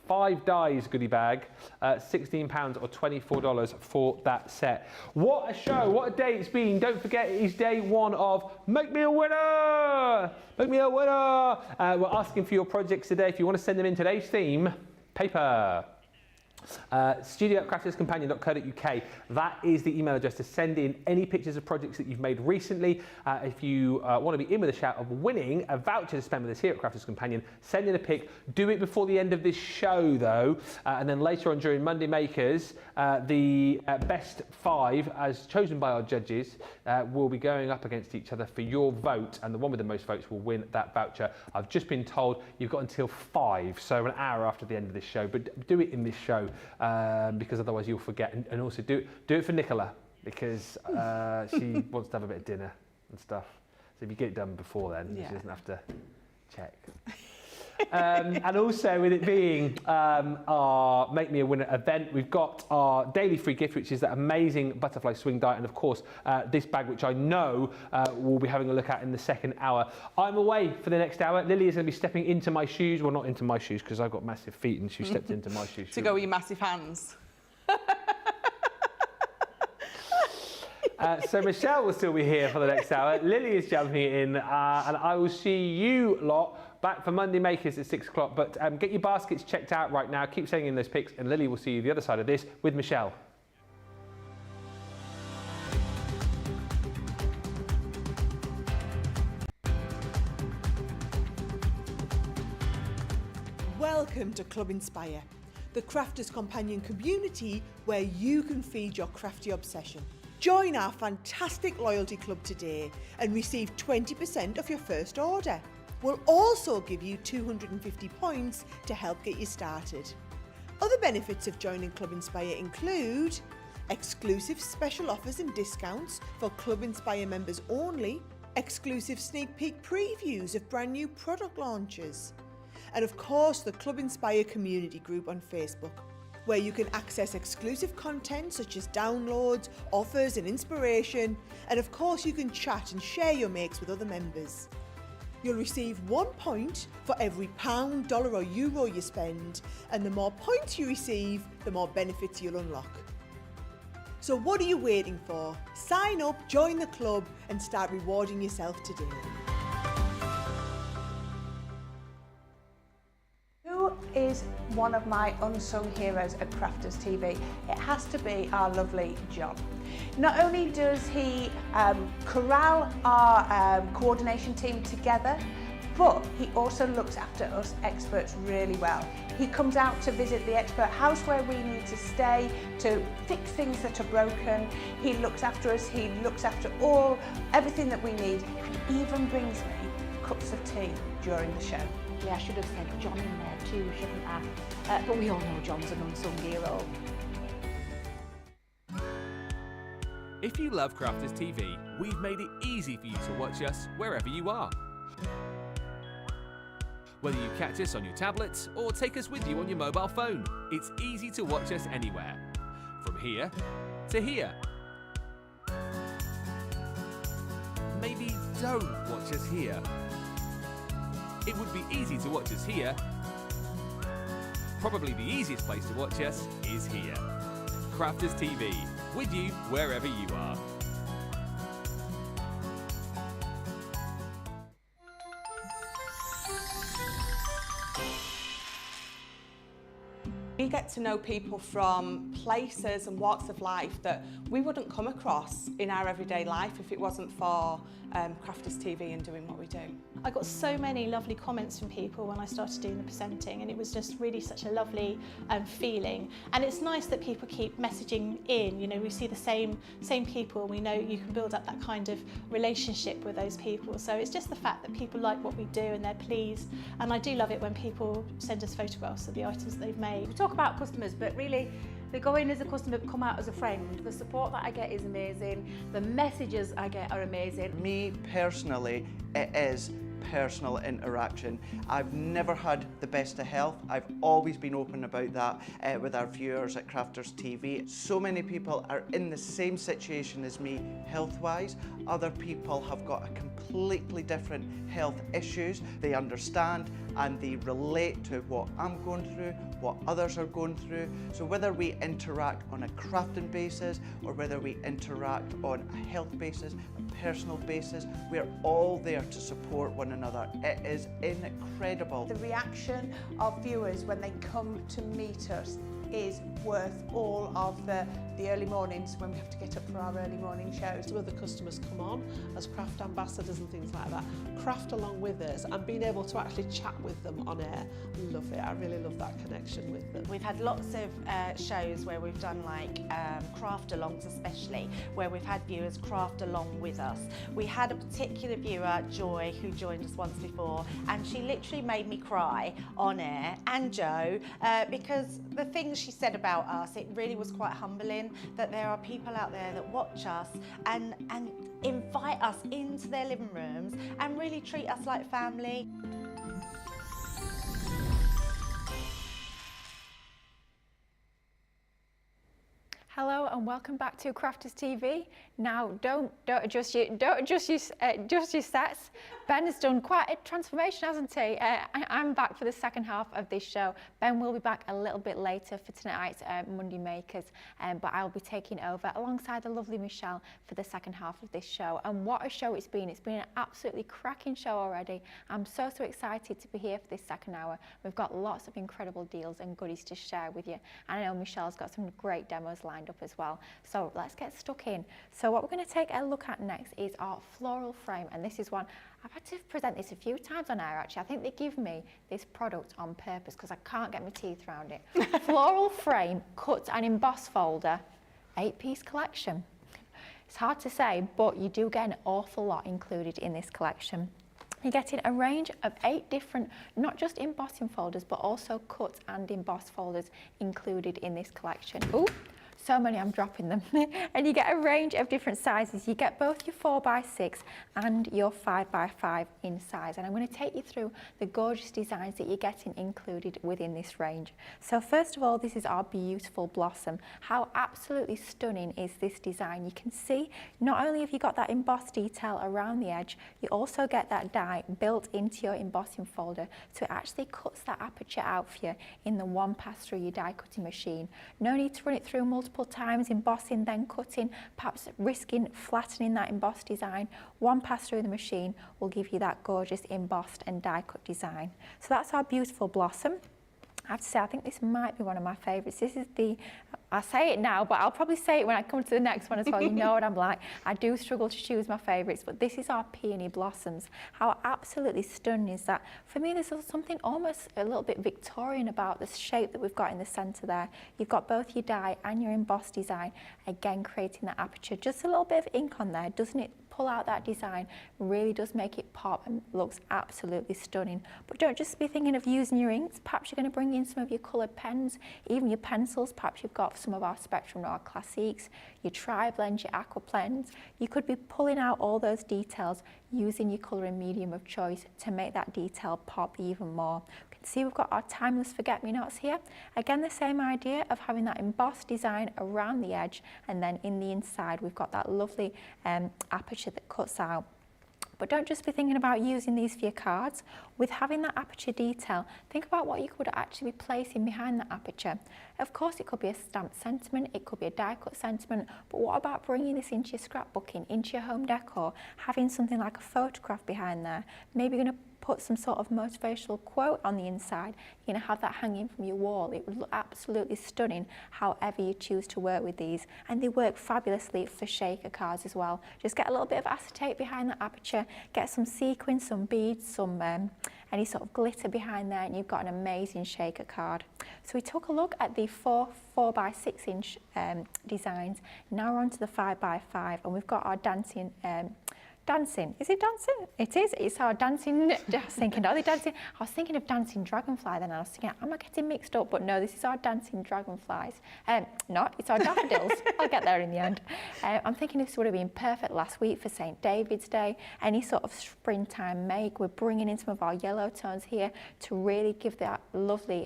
5 dies goodie bag, £16 or $24 for that set. What a show, what a day it's been. Don't forget, it is day 1 of Make Me a Winner! Make Me a Winner! We're asking for your projects today. If you want to send them in today's theme, paper. studio@crafterscompanion.co.uk. That is the email address to send in any pictures of projects that you've made recently. If you want to be in with a shout of winning a voucher to spend with us here at Crafters Companion, send in a pic. Do it before the end of this show though, and then later on during Monday Makers, the best 5 as chosen by our judges will be going up against each other for your vote, and the one with the most votes will win that voucher. I've just been told you've got until 5, so an hour after the end of this show, but do it in this show. Because otherwise you'll forget, and also do it for Nicola, because she wants to have a bit of dinner and stuff. So if you get it done before then, she doesn't have to check. And also with it being our Make Me a Winner event, we've got our daily free gift, which is that amazing butterfly swing die, and of course this bag, which I know we'll be having a look at in the second hour. I'm away for the next hour. Lily is going to be stepping into my shoes. Well, not into my shoes because I've got massive feet, and she stepped into my shoes. To go with your massive hands. So Michelle will still be here for the next hour. Lily is jumping in, and I will see you lot back for Monday Makers at 6 o'clock. But get your baskets checked out right now. Keep sending in those pics, and Lily will see you the other side of this with Michelle. Welcome to Club Inspire, the Crafters Companion community where you can feed your crafty obsession. Join our fantastic loyalty club today and receive 20% off your first order. We'll also give you 250 points to help get you started. Other benefits of joining Club Inspire include exclusive special offers and discounts for Club Inspire members only, exclusive sneak peek previews of brand new product launches, and of course the Club Inspire community group on Facebook, where you can access exclusive content such as downloads, offers and inspiration, and of course you can chat and share your makes with other members. You'll receive 1 point for every £1, $1 or euro you spend, and the more points you receive, the more benefits you'll unlock. So what are you waiting for? Sign up, join the club and start rewarding yourself today. Who is one of my unsung heroes at Crafters TV? It has to be our lovely John. Not only does he corral our coordination team together, but he also looks after us experts really well. He comes out to visit the expert house where we need to stay, to fix things that are broken. He looks after us, he looks after everything that we need, and even brings me cups of tea during the show. Yeah, I should have said John in there too, shouldn't I? But we all know John's an unsung hero. If you love Crafters TV, we've made it easy for you to watch us wherever you are. Whether you catch us on your tablets or take us with you on your mobile phone, it's easy to watch us anywhere. From here to here. Maybe don't watch us here. It would be easy to watch us here. Probably the easiest place to watch us is here. Crafters TV, with you wherever you are. We get to know people from places and walks of life that we wouldn't come across in our everyday life if it wasn't for Crafters TV and doing what we do. I got so many lovely comments from people when I started doing the presenting, and it was just really such a lovely feeling. And it's nice that people keep messaging in. You know, we see the same people. We know you can build up that kind of relationship with those people. So it's just the fact that people like what we do and they're pleased. And I do love it when people send us photographs of the items that they've made. We talk about customers, but really they go in as a customer, come out as a friend. The support that I get is amazing. The messages I get are amazing. Me personally, it is personal interaction. I've never had the best of health. I've always been open about that with our viewers at Crafters TV. So many people are in the same situation as me health-wise. Other people have got a completely different health issues. They understand and they relate to what I'm going through, what others are going through. So whether we interact on a crafting basis or whether we interact on a health basis, a personal basis, we're all there to support one another. It is incredible. The reaction of viewers when they come to meet us is worth all of the early mornings when we have to get up for our early morning shows. Some of the customers come on as craft ambassadors and things like that, craft along with us, and being able to actually chat with them on air. Love it. I really love that connection with them. We've had lots of shows where we've done like craft alongs, especially where we've had viewers craft along with us. We had a particular viewer, Joy, who joined us once before, and she literally made me cry on air, and Joe, because the things she said about us, it really was quite humbling that there are people out there that watch us and invite us into their living rooms and really treat us like family. Hello and welcome back to Crafters TV. Now don't adjust your sets. Ben has done quite a transformation, hasn't he? I'm back for the second half of this show. Ben will be back a little bit later for tonight's Monday Makers, but I'll be taking over alongside the lovely Michelle for the second half of this show. And what a show it's been! It's been an absolutely cracking show already. I'm so excited to be here for this second hour. We've got lots of incredible deals and goodies to share with you. And I know Michelle's got some great demos lined up as well. So let's get stuck in. So what we're going to take a look at next is our floral frame, and this is one I've had to present this a few times on air actually. I think they give me this product on purpose because I can't get my teeth around it. Floral frame, cut and emboss folder, 8-piece collection. It's hard to say, but you do get an awful lot included in this collection. You're getting a range of 8 different, not just embossing folders, but also cut and emboss folders included in this collection. Ooh. So many, I'm dropping them. And you get a range of different sizes. You get both your 4x6 and your 5x5 in size. And I'm going to take you through the gorgeous designs that you're getting included within this range. So first of all, this is our beautiful blossom. How absolutely stunning is this design? You can see not only have you got that embossed detail around the edge, you also get that die built into your embossing folder, so it actually cuts that aperture out for you in the one pass through your die cutting machine. No need to run it through multiple multiple times, embossing, then cutting, perhaps risking flattening that embossed design. One pass through the machine will give you that gorgeous embossed and die cut design. So that's our beautiful blossom. I have to say, I think this might be one of my favourites. This is the, I say it now, but I'll probably say it when I come to the next one as well. You know what I'm like. I do struggle to choose my favourites, but this is our peony blossoms. How absolutely stunning is that? For me, there's something almost a little bit Victorian about the shape that we've got in the centre there. You've got both your die and your embossed design, again creating that aperture. Just a little bit of ink on there, doesn't it? Pull out that design, really does make it pop and looks absolutely stunning. But don't just be thinking of using your inks. Perhaps you're going to bring in some of your coloured pens, even your pencils. Perhaps you've got some of our Spectrum or our Classiques, your Tri-Blends, your Aqua Blends. You could be pulling out all those details using your colouring medium of choice to make that detail pop even more. You can see we've got our timeless forget-me-nots here. Again, the same idea of having that embossed design around the edge, and then in the inside we've got that lovely aperture that cuts out. But don't just be thinking about using these for your cards. With having that aperture detail, think about what you could actually be placing behind that aperture. Of course, it could be a stamped sentiment, it could be a die cut sentiment, but what about bringing this into your scrapbooking, into your home decor, having something like a photograph behind there? Maybe you're going to put some sort of motivational quote on the inside. You're going to have that hanging from your wall. It would look absolutely stunning however you choose to work with these, and they work fabulously for shaker cards as well. Just get a little bit of acetate behind that aperture, get some sequins, some beads, some any sort of glitter behind there, and you've got an amazing shaker card. So we took a look at the 4 by 6 inch designs. Now we're on to the 5 by 5, and we've got our dancing, is it dancing? It is. It's our dancing. I was thinking, are they dancing? I was thinking of dancing dragonfly then. I was thinking, am I getting mixed up? But no, this is our dancing dragonflies. No, it's our daffodils. I'll get there in the end. I'm thinking this would have been perfect last week for St. David's Day. Any sort of springtime make. We're bringing in some of our yellow tones here to really give that lovely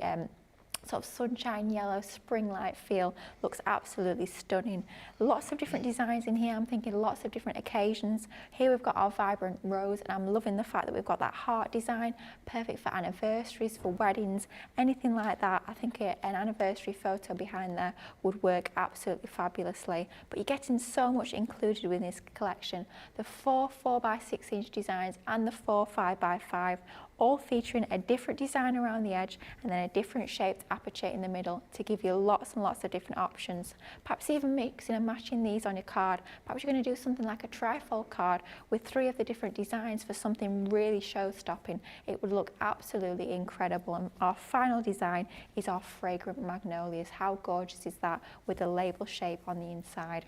sort of sunshine yellow spring-like feel. Looks absolutely stunning. Lots of different designs in here. I'm thinking lots of different occasions. Here we've got our vibrant rose, and I'm loving the fact that we've got that heart design, perfect for anniversaries, for weddings, anything like that. I think an anniversary photo behind there would work absolutely fabulously. But you're getting so much included within this collection. The 4 by 6 inch designs and the 4 5 by 5, all featuring a different design around the edge and then a different shaped aperture in the middle to give you lots and lots of different options. Perhaps even mixing and matching these on your card. Perhaps you're going to do something like a trifold card with 3 of the different designs for something really show-stopping. It would look absolutely incredible. And our final design is our fragrant magnolias. How gorgeous is that with the label shape on the inside?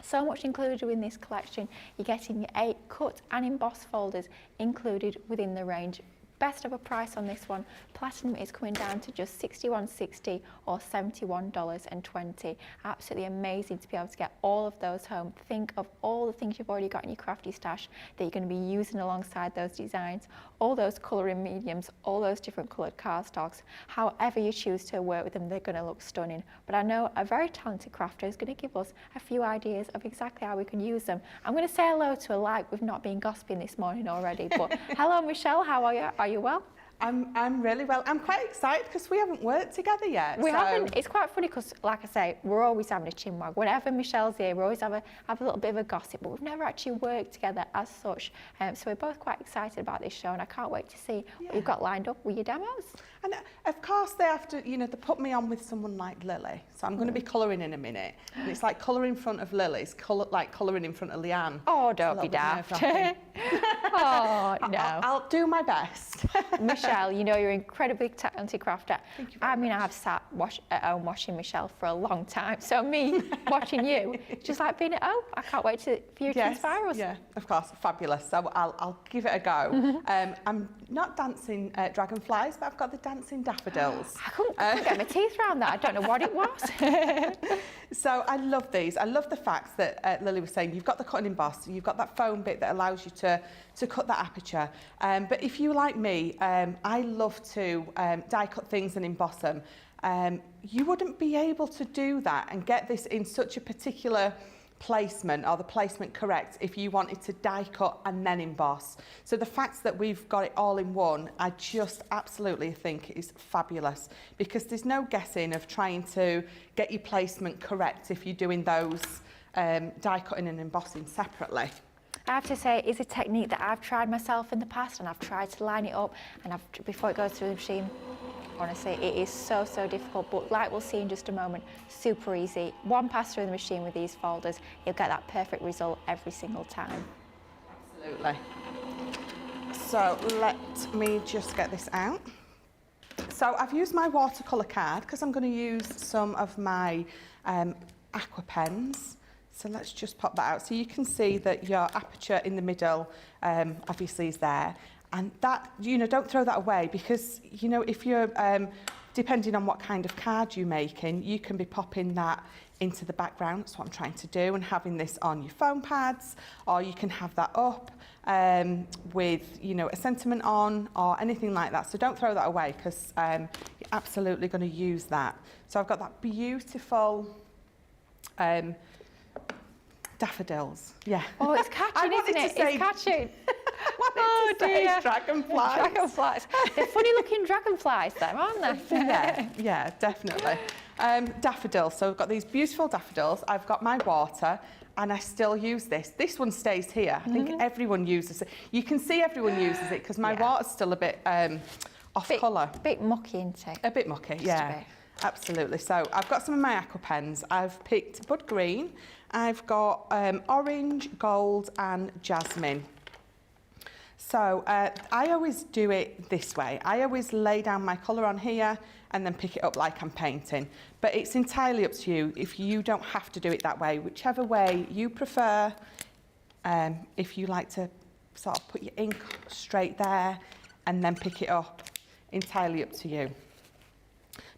So much included in this collection. You're getting your 8 cut and embossed folders included within the range. Best of a price on this one. Platinum is coming down to just $61.60 or $71.20. Absolutely amazing to be able to get all of those home. Think of all the things you've already got in your crafty stash that you're going to be using alongside those designs, all those colouring mediums, all those different coloured cardstocks. However you choose to work with them, they're going to look stunning. But I know a very talented crafter is going to give us a few ideas of exactly how we can use them. I'm going to say hello to a like we've not been gossiping this morning already, but hello Michelle, how are you? Are you well? I'm really well. I'm quite excited because we haven't worked together yet. We haven't. It's quite funny because, like I say, we're always having a chinwag. Whenever Michelle's here, we always have a little bit of a gossip, but we've never actually worked together as such. So we're both quite excited about this show, and I can't wait to see what you've got lined up with your demos. And of course they have to, you know, they put me on with someone like Lily. So I'm going to be colouring in a minute. And it's like colouring in front of Lily's, like colouring in front of Leanne. Oh, don't be daft. Oh, no. I'll do my best. Michelle, you know you're an incredibly talented crafter. I mean, I've sat at home watching Michelle for a long time. So me watching you, just like being at home. I can't wait for you to inspire us. Yeah, of course, fabulous. So I'll give it a go. I'm not dancing dragonflies, but I've got the dancing daffodils. I couldn't get my teeth around that. I don't know what it was. So I love these. I love the fact that Lily was saying you've got the cut and emboss, you've got that foam bit that allows you to cut that aperture. But if you like me, I love to die cut things and emboss them. You wouldn't be able to do that and get this in such a particular placement or the placement correct if you wanted to die cut and then emboss. So the fact that we've got it all in one, I just absolutely think is fabulous, because there's no guessing of trying to get your placement correct if you're doing those die cutting and embossing separately. I have to say, it's a technique that I've tried myself in the past, and I've tried to line it up, and before it goes through the machine, honestly, it is so difficult, but like we'll see in just a moment, super easy. One pass through the machine with these folders, you'll get that perfect result every single time. Absolutely. So let me just get this out. So I've used my watercolour card because I'm going to use some of my aqua pens. So let's just pop that out. So you can see that your aperture in the middle obviously is there. And that, you know, don't throw that away, because, you know, if you're, depending on what kind of card you're making, you can be popping that into the background. That's what I'm trying to do, and having this on your foam pads, or you can have that up with, you know, a sentiment on or anything like that. So don't throw that away, because you're absolutely going to use that. So I've got that beautiful daffodils. Yeah. Oh, it's catching, isn't it? It's catching. Oh dear. Dragonflies. Dragonflies. They're funny looking dragonflies, though, aren't they? Yeah, definitely. Daffodils. So I've got these beautiful daffodils. I've got my water, and I still use this. This one stays here. I think everyone uses it. You can see everyone uses it, because my water's still a bit off colour. A bit mucky, isn't it? A bit mucky, yeah. Absolutely. So I've got some of my aqua pens. I've picked Bud Green. I've got orange, gold and jasmine. So I always do it this way. I always lay down my colour on here and then pick it up like I'm painting. But it's entirely up to you if you don't have to do it that way. Whichever way you prefer, if you like to sort of put your ink straight there and then pick it up, entirely up to you.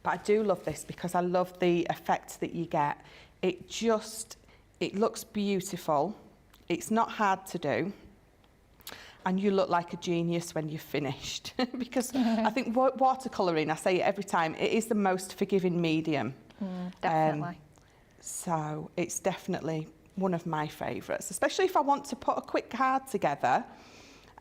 But I do love this because I love the effect that you get. It looks beautiful. It's not hard to do. And you look like a genius when you've finished. Because I think watercolouring, I say it every time, it is the most forgiving medium. Definitely. So it's definitely one of my favourites, especially if I want to put a quick card together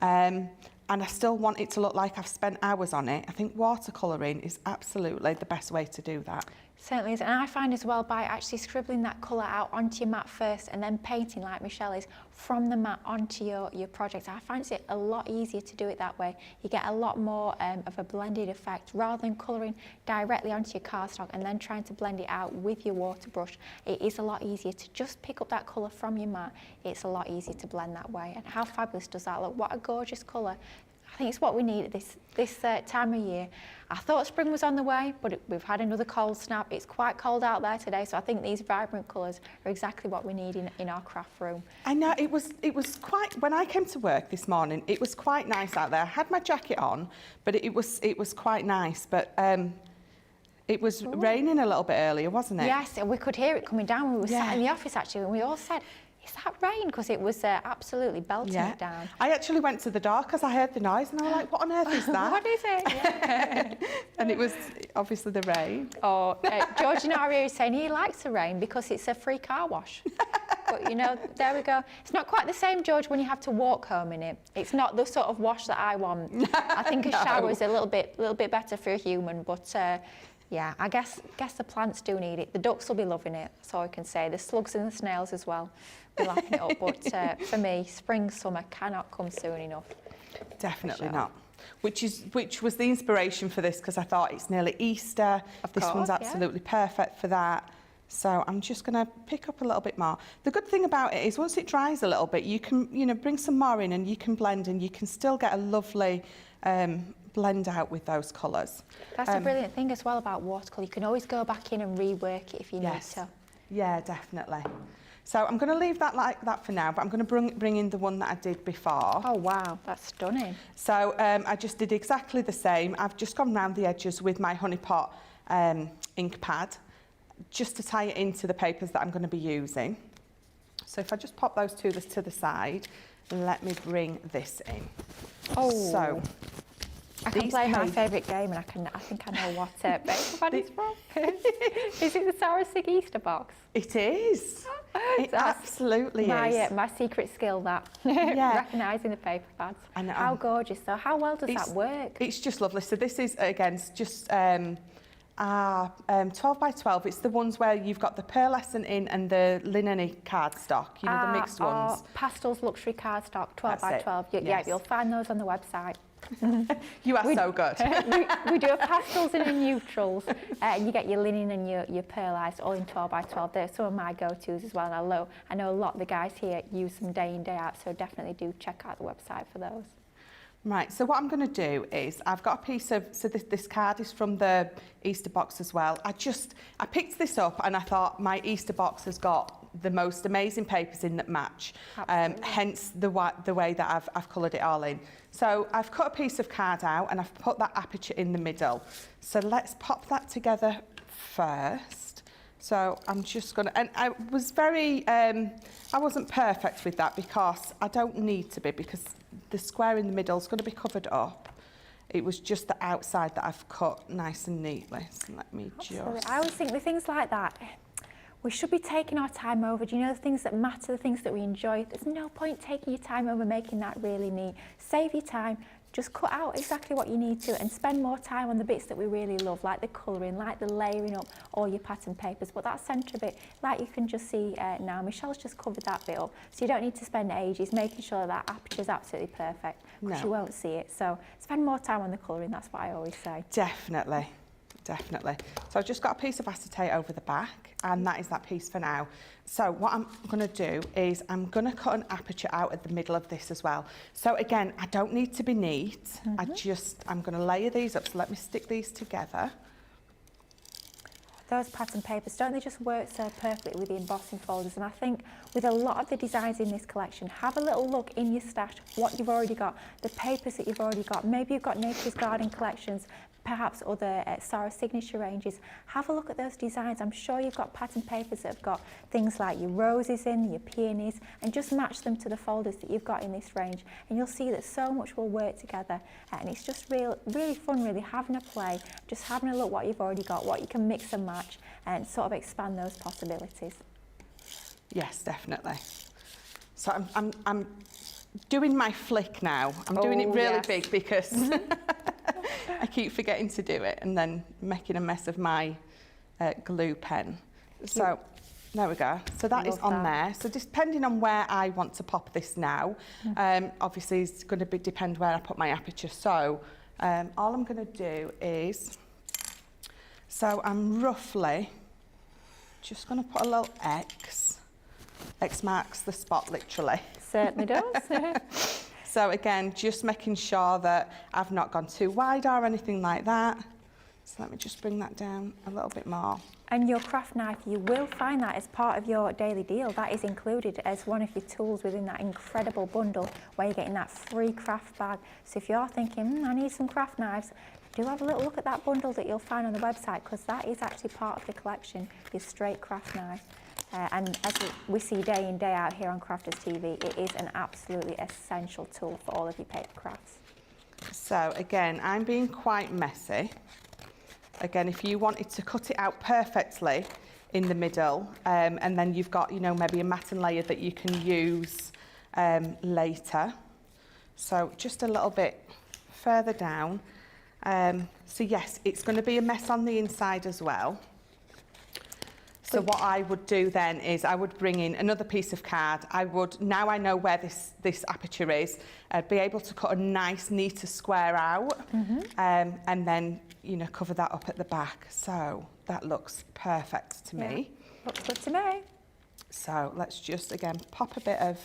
and I still want it to look like I've spent hours on it. I think watercolouring is absolutely the best way to do that. Certainly is, and I find as well, by actually scribbling that colour out onto your mat first and then painting like Michelle is from the mat onto your project, I find it a lot easier to do it that way. You get a lot more of a blended effect rather than colouring directly onto your cardstock and then trying to blend it out with your water brush. It is a lot easier to just pick up that colour from your mat. It's a lot easier to blend that way. And how fabulous does that look? What a gorgeous colour. I think it's what we need at this time of year. I thought spring was on the way, but we've had another cold snap. It's quite cold out there today, so I think these vibrant colours are exactly what we need in our craft room. I know, it was quite, when I came to work this morning, it was quite nice out there. I had my jacket on, but it was quite nice, but it was raining a little bit earlier, wasn't it? Yes, and we could hear it coming down. We were sat in the office actually, and we all said, is that rain? Because it was absolutely belting it down. I actually went to the door because I heard the noise and I was like, what on earth is that? What is it? Yeah. And it was obviously the rain. Oh, George in our area is saying he likes the rain because it's a free car wash. But, you know, there we go. It's not quite the same, George, when you have to walk home in it. It's not the sort of wash that I want. I think a shower is a little bit better for a human, but yeah, I guess the plants do need it. The ducks will be loving it, that's all I can say. The slugs and the snails as well will be lapping it up. But for me, spring, summer cannot come soon enough. Definitely not. Which was the inspiration for this, because I thought it's nearly Easter. This one's absolutely perfect for that. So I'm just going to pick up a little bit more. The good thing about it is once it dries a little bit, you can, you know, bring some more in and you can blend and you can still get a lovely blend out with those colours. That's a brilliant thing as well about watercolour. You can always go back in and rework it if you need to. Yeah, definitely. So I'm going to leave that like that for now, but I'm going to bring in the one that I did before. Oh wow, that's stunning. So I just did exactly the same. I've just gone round the edges with my honey pot ink pad, just to tie it into the papers that I'm going to be using. So if I just pop those two to the side, let me bring this in. Oh. So I can play my favourite game, and I think I know what paper pad it's from. Is it the Sarah Sig Easter box? It is. It absolutely is. My secret skill, that. Recognising the paper pads. And how gorgeous, though. How well does that work? It's just lovely. So this is, again, just 12 by 12. It's the ones where you've got the pearlescent in and the linen cardstock, you know, the mixed ones. Pastels luxury cardstock, 12 by 12. Yeah, you'll find those on the website. You are so good. we do pastels and in neutrals, and you get your linen and your pearlised all in 12 by 12. They're some of my go-tos as well. And I know a lot of the guys here use them day in, day out, so definitely do check out the website for those. Right, so what I'm going to do is I've got a piece of, so this card is from the Easter box as well. I picked this up and I thought my Easter box has got the most amazing papers in that match, hence the way that I've coloured it all in. So I've cut a piece of card out and I've put that aperture in the middle. So let's pop that together first. So I'm just going to, and I was I wasn't perfect with that because I don't need to be, because the square in the middle is going to be covered up. It was just the outside that I've cut nice and neatly. So let me just... I always think with things like that, we should be taking our time over. Do you know the things that matter, the things that we enjoy? There's no point taking your time over making that really neat. Save your time. Just cut out exactly what you need to and spend more time on the bits that we really love, like the colouring, like the layering up all your pattern papers. But that centre bit, like you can just see now, Michelle's just covered that bit up. So you don't need to spend ages making sure that aperture is absolutely perfect, because you won't see it. So spend more time on the colouring, that's what I always say. Definitely. Definitely. So I've just got a piece of acetate over the back, and that is that piece for now. So what I'm going to do is I'm going to cut an aperture out at the middle of this as well. So again, I don't need to be neat. I'm going to layer these up. So let me stick these together. Those pattern papers, don't they just work so perfectly with the embossing folders? And I think with a lot of the designs in this collection, have a little look in your stash, what you've already got, the papers that you've already got. Maybe you've got Nature's Garden collections, perhaps other Sarah signature ranges. Have a look at those designs. I'm sure you've got pattern papers that have got things like your roses in, your peonies, and just match them to the folders that you've got in this range. And you'll see that so much will work together. And it's just really fun, really having a play, just having a look what you've already got, what you can mix and match, and sort of expand those possibilities. Yes, definitely. So I'm doing my flick now. I'm doing it really big because I keep forgetting to do it and then making a mess of my glue pen. So there we go. So that is on there. So depending on where I want to pop this now, obviously it's going to depend where I put my aperture. So all I'm going to do is, so I'm roughly just going to put a little X. X marks the spot, literally. Certainly does. So again, just making sure that I've not gone too wide or anything like that. So let me just bring that down a little bit more. And your craft knife, you will find that as part of your daily deal. That is included as one of your tools within that incredible bundle where you're getting that free craft bag. So if you're thinking, I need some craft knives, do have a little look at that bundle that you'll find on the website, because that is actually part of the collection, your straight craft knife. And as we see day in, day out here on Crafters TV, it is an absolutely essential tool for all of your paper crafts. So again, I'm being quite messy. Again, if you wanted to cut it out perfectly in the middle, and then you've got, you know, maybe a matten layer that you can use later. So just a little bit further down. So yes, it's going to be a mess on the inside as well. So what I would do then is I would bring in another piece of card. I would, now I know where this aperture is, be able to cut a nice, neater square out, and then, you know, cover that up at the back. So that looks perfect to me. Looks good to me. So let's just, again, pop a bit of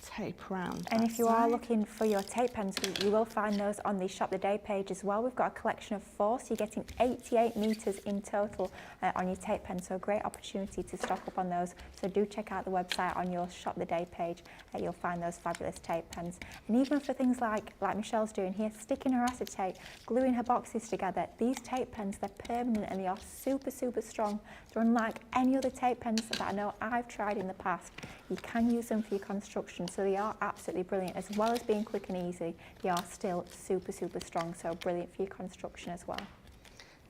tape round. And if you are looking for your tape pens, you will find those on the Shop the Day page as well. We've got a collection of 4, so you're getting 88 metres in total on your tape pen, so a great opportunity to stock up on those. So do check out the website on your Shop the Day page. You'll find those fabulous tape pens. And even for things like Michelle's doing here, sticking her acetate, gluing her boxes together, these tape pens, they're permanent and they are super, super strong. They're unlike any other tape pens that I know I've tried in the past. You can use them for your construction, so they are absolutely brilliant. As well as being quick and easy, they are still super, super strong, so brilliant for your construction as well.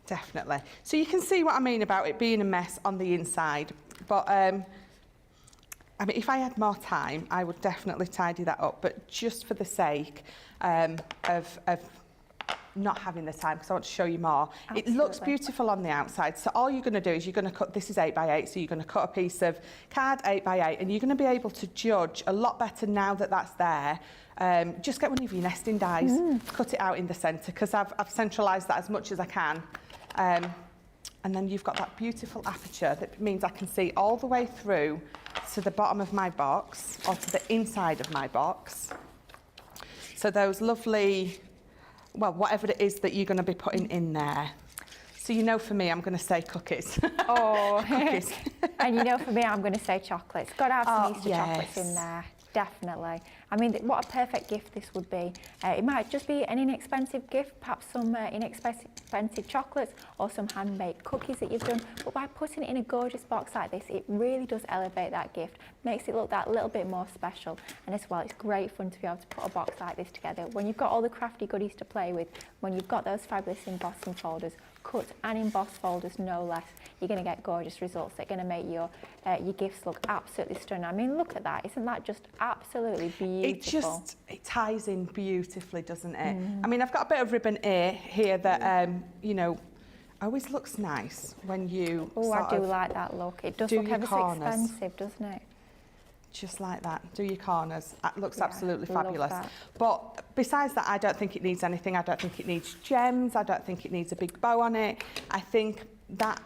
Definitely. So you can see what I mean about it being a mess on the inside, but I mean, if I had more time, I would definitely tidy that up, but just for the sake of not having the time, because I want to show you more. Absolutely. It looks beautiful on the outside, so all you're going to do is you're going to cut, this is 8x8, so you're going to cut a piece of card 8x8, and you're going to be able to judge a lot better now that that's there. Just get one of your nesting dies, cut it out in the centre, because I've centralised that as much as I can. And then you've got that beautiful aperture that means I can see all the way through to the bottom of my box, or to the inside of my box. So those lovely, well, whatever it is that you're going to be putting in there. So you know, for me, I'm going to say cookies. Oh, cookies. And you know, for me, I'm going to say chocolates. Got to have some Easter chocolates in there. Definitely. I mean, what a perfect gift this would be. It might just be an inexpensive gift, perhaps some inexpensive chocolates or some handmade cookies that you've done, but by putting it in a gorgeous box like this, it really does elevate that gift, makes it look that little bit more special. And as well, it's great fun to be able to put a box like this together. When you've got all the crafty goodies to play with, when you've got those fabulous embossing folders, cut and embossed folders no less, you're going to get gorgeous results that are going to make your gifts look absolutely stunning. I mean, look at that. Isn't that just absolutely beautiful? It ties in beautifully, doesn't it? I mean, I've got a bit of ribbon here that, you know, always looks nice when you I do like that look. It does look ever so expensive, doesn't it? Just like that. Do your corners. It looks absolutely fabulous. But besides that, I don't think it needs anything. I don't think it needs gems. I don't think it needs a big bow on it. I think that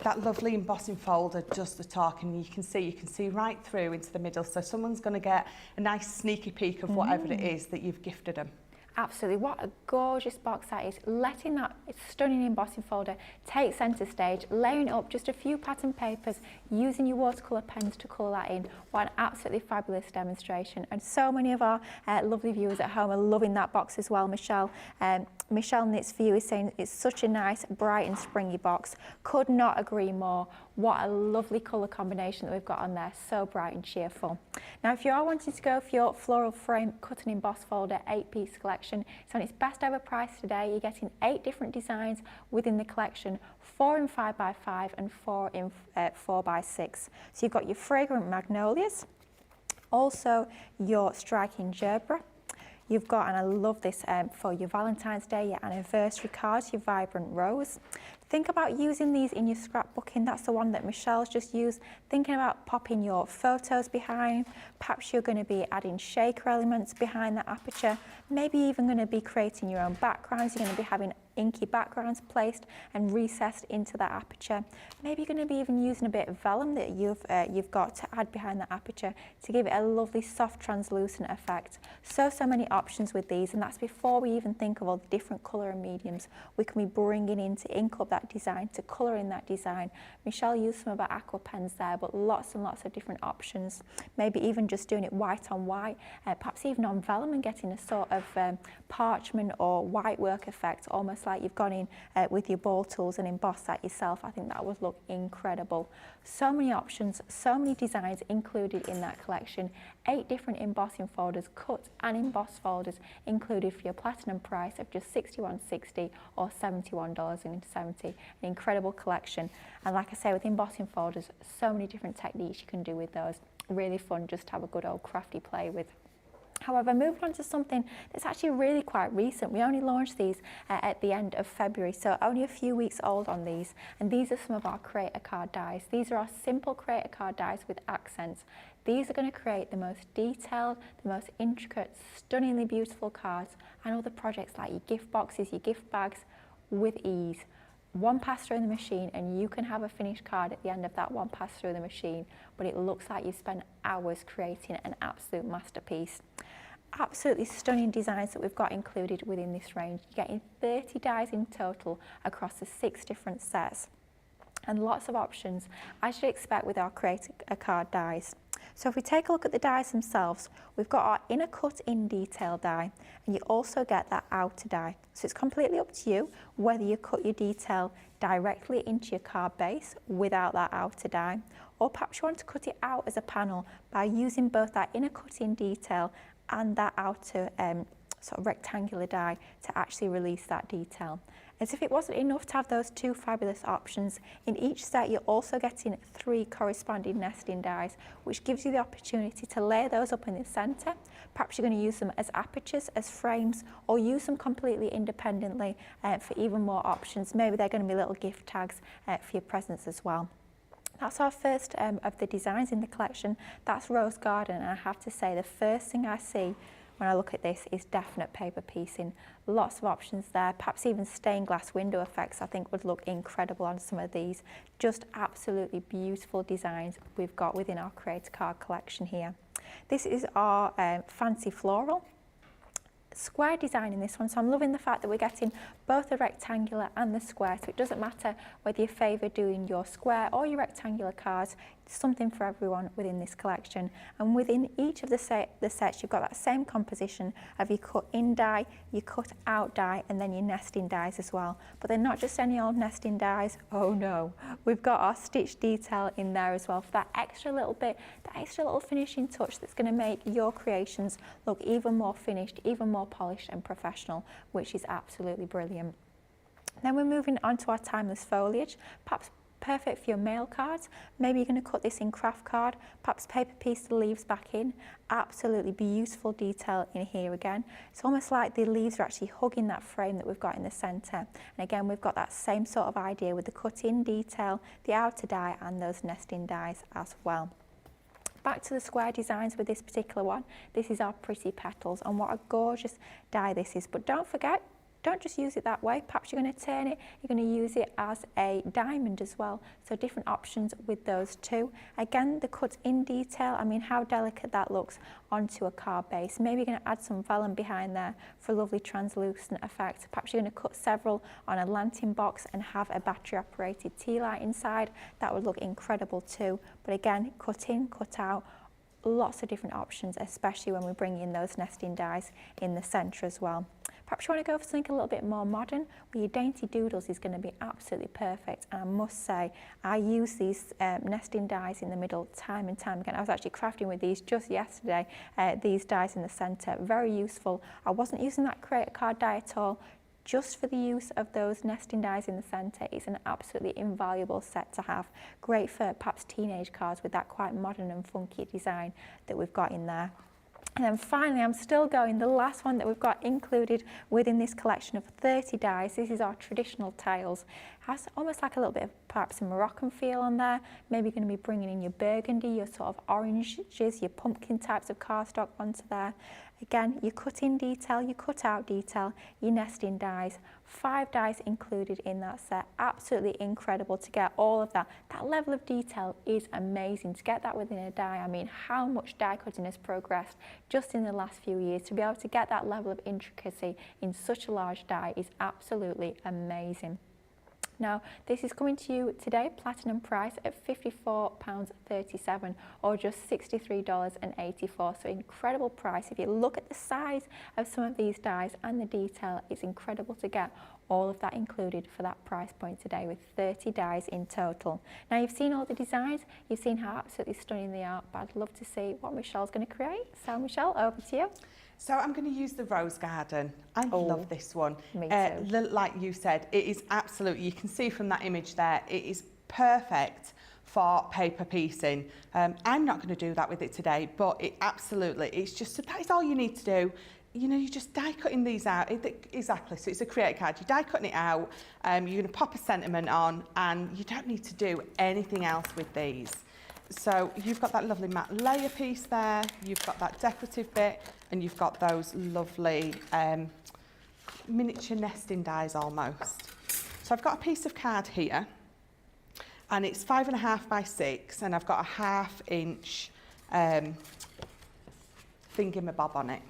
that lovely embossing folder does the talking. You can see right through into the middle. So someone's going to get a nice sneaky peek of whatever it is that you've gifted them. Absolutely, what a gorgeous box that is. Letting that stunning embossing folder take centre stage, layering up just a few pattern papers, using your watercolour pens to colour that in. What an absolutely fabulous demonstration. And so many of our lovely viewers at home are loving that box as well. Michelle Knits For You is saying it's such a nice, bright and springy box. Could not agree more. What a lovely colour combination that we've got on there, so bright and cheerful. Now, if you are wanting to go for your floral frame cut and emboss folder 8-piece collection, it's on its best ever price today. You're getting 8 different designs within the collection, 4 in 5x5 and 4 in 4x6. So you've got your fragrant magnolias, also your striking gerbera. You've got, and I love this for your Valentine's Day, your anniversary cards, your vibrant rose. Think about using these in your scrapbooking. That's the one that Michelle's just used. Thinking about popping your photos behind. Perhaps you're going to be adding shaker elements behind the aperture. Maybe even going to be creating your own backgrounds. You're going to be having inky backgrounds placed and recessed into that aperture. Maybe you're going to be even using a bit of vellum that you've got to add behind the aperture to give it a lovely soft translucent effect. So many options with these, and that's before we even think of all the different colour and mediums we can be bringing in to ink up that design, to colour in that design. Michelle used some of our aqua pens there, but lots and lots of different options. Maybe even just doing it white on white, perhaps even on vellum and getting a sort of parchment or white work effect, almost like you've gone in with your ball tools and embossed that yourself. I think that would look incredible. So many options, so many designs included in that collection. 8 different embossing folders, cut and embossed folders included for your platinum price of just $61.60 or $71.70. An incredible collection. And like I say, with embossing folders, so many different techniques you can do with those. Really fun just to have a good old crafty play with. However, moving on to something that's actually really quite recent. We only launched these at the end of February, so only a few weeks old on these. And these are some of our creator card dies. These are our simple creator card dies with accents. These are going to create the most detailed, the most intricate, stunningly beautiful cards and all the projects like your gift boxes, your gift bags with ease. One pass through the machine and you can have a finished card at the end of that one pass through the machine, but it looks like you've spent hours creating an absolute masterpiece. Absolutely stunning designs that we've got included within this range. You're getting 30 dies in total across the 6 different sets and lots of options as you'd expect with our creator card dies. So if we take a look at the dies themselves, we've got our inner cut in detail die, and you also get that outer die. So it's completely up to you whether you cut your detail directly into your card base without that outer die, or perhaps you want to cut it out as a panel by using both that inner cut in detail and that outer sort of rectangular die to actually release that detail. As if it wasn't enough to have those two fabulous options, in each set you're also getting 3 corresponding nesting dies, which gives you the opportunity to layer those up in the centre. Perhaps you're going to use them as apertures, as frames, or use them completely independently for even more options. Maybe they're going to be little gift tags for your presents as well. That's our first of the designs in the collection. That's Rose Garden, and I have to say the first thing I see when I look at this is definite paper piecing. Lots of options there, perhaps even stained glass window effects I think would look incredible on some of these. Just absolutely beautiful designs we've got within our Creator Card collection here. This is our fancy floral. Square design in this one, so I'm loving the fact that we're getting both the rectangular and the square, so it doesn't matter whether you favour doing your square or your rectangular cards, something for everyone within this collection. And within each of the sets you've got that same composition of your cut in die, your cut out die, and then your nesting dies as well. But they're not just any old nesting dies, oh no, we've got our stitch detail in there as well for that extra little bit, that extra little finishing touch that's going to make your creations look even more finished, even more polished and professional, which is absolutely brilliant. Then we're moving on to our timeless foliage, perhaps perfect for your mail cards. Maybe you're going to cut this in craft card, perhaps paper piece the leaves back in. Absolutely beautiful detail in here again. It's almost like the leaves are actually hugging that frame that we've got in the centre. And again, we've got that same sort of idea with the cut in detail, the outer die and those nesting dies as well. Back to the square designs with this particular one. This is our pretty petals, and what a gorgeous die this is. But don't forget, don't just use it that way. Perhaps you're going to turn it, you're going to use it as a diamond as well. So different options with those too. Again, the cut in detail, I mean how delicate that looks onto a card base. Maybe you're going to add some vellum behind there for a lovely translucent effect. Perhaps you're going to cut several on a lantern box and have a battery operated tea light inside. That would look incredible too. But again, cut in, cut out, lots of different options, especially when we bring in those nesting dies in the centre as well. Perhaps you want to go for something a little bit more modern, where your dainty doodles is going to be absolutely perfect. And I must say, I use these nesting dies in the middle time and time again. I was actually crafting with these just yesterday, these dies in the centre, very useful. I wasn't using that Creator Card die at all, just for the use of those nesting dies in the centre. It's an absolutely invaluable set to have. Great for perhaps teenage cards with that quite modern and funky design that we've got in there. And then finally, I'm still going, the last one that we've got included within this collection of 30 dies. This is our traditional tiles. Has almost like a little bit of perhaps a Moroccan feel on there. Maybe you're going to be bringing in your burgundy, your sort of oranges, your pumpkin types of cardstock onto there. Again, you cut in detail, you cut out detail, you nest in dies. 5 dies included in that set. Absolutely incredible to get all of that. That level of detail is amazing. To get that within a die, I mean, how much die cutting has progressed just in the last few years. To be able to get that level of intricacy in such a large die is absolutely amazing. Now, this is coming to you today, platinum price at £54.37 or just $63.84. So incredible price. If you look at the size of some of these dies and the detail, it's incredible to get all of that included for that price point today with 30 dies in total. Now, you've seen all the designs, you've seen how absolutely stunning they are, but I'd love to see what Michelle's going to create. So Michelle, over to you. So I'm going to use the Rose Garden. I love this one. Me too. Like you said, it is absolutely, you can see from that image there, it is perfect for paper piecing. I'm not going to do that with it today, but it absolutely, it's just, that is all you need to do. You know, you're just die cutting these out. Exactly, so it's a Creator Card. You're die cutting it out, you're going to pop a sentiment on, and you don't need to do anything else with these. So you've got that lovely matte layer piece there, you've got that decorative bit, and you've got those lovely miniature nesting dies almost. So I've got a piece of card here, and it's 5.5 by 6, and I've got a 1/2 inch thingamabob on it.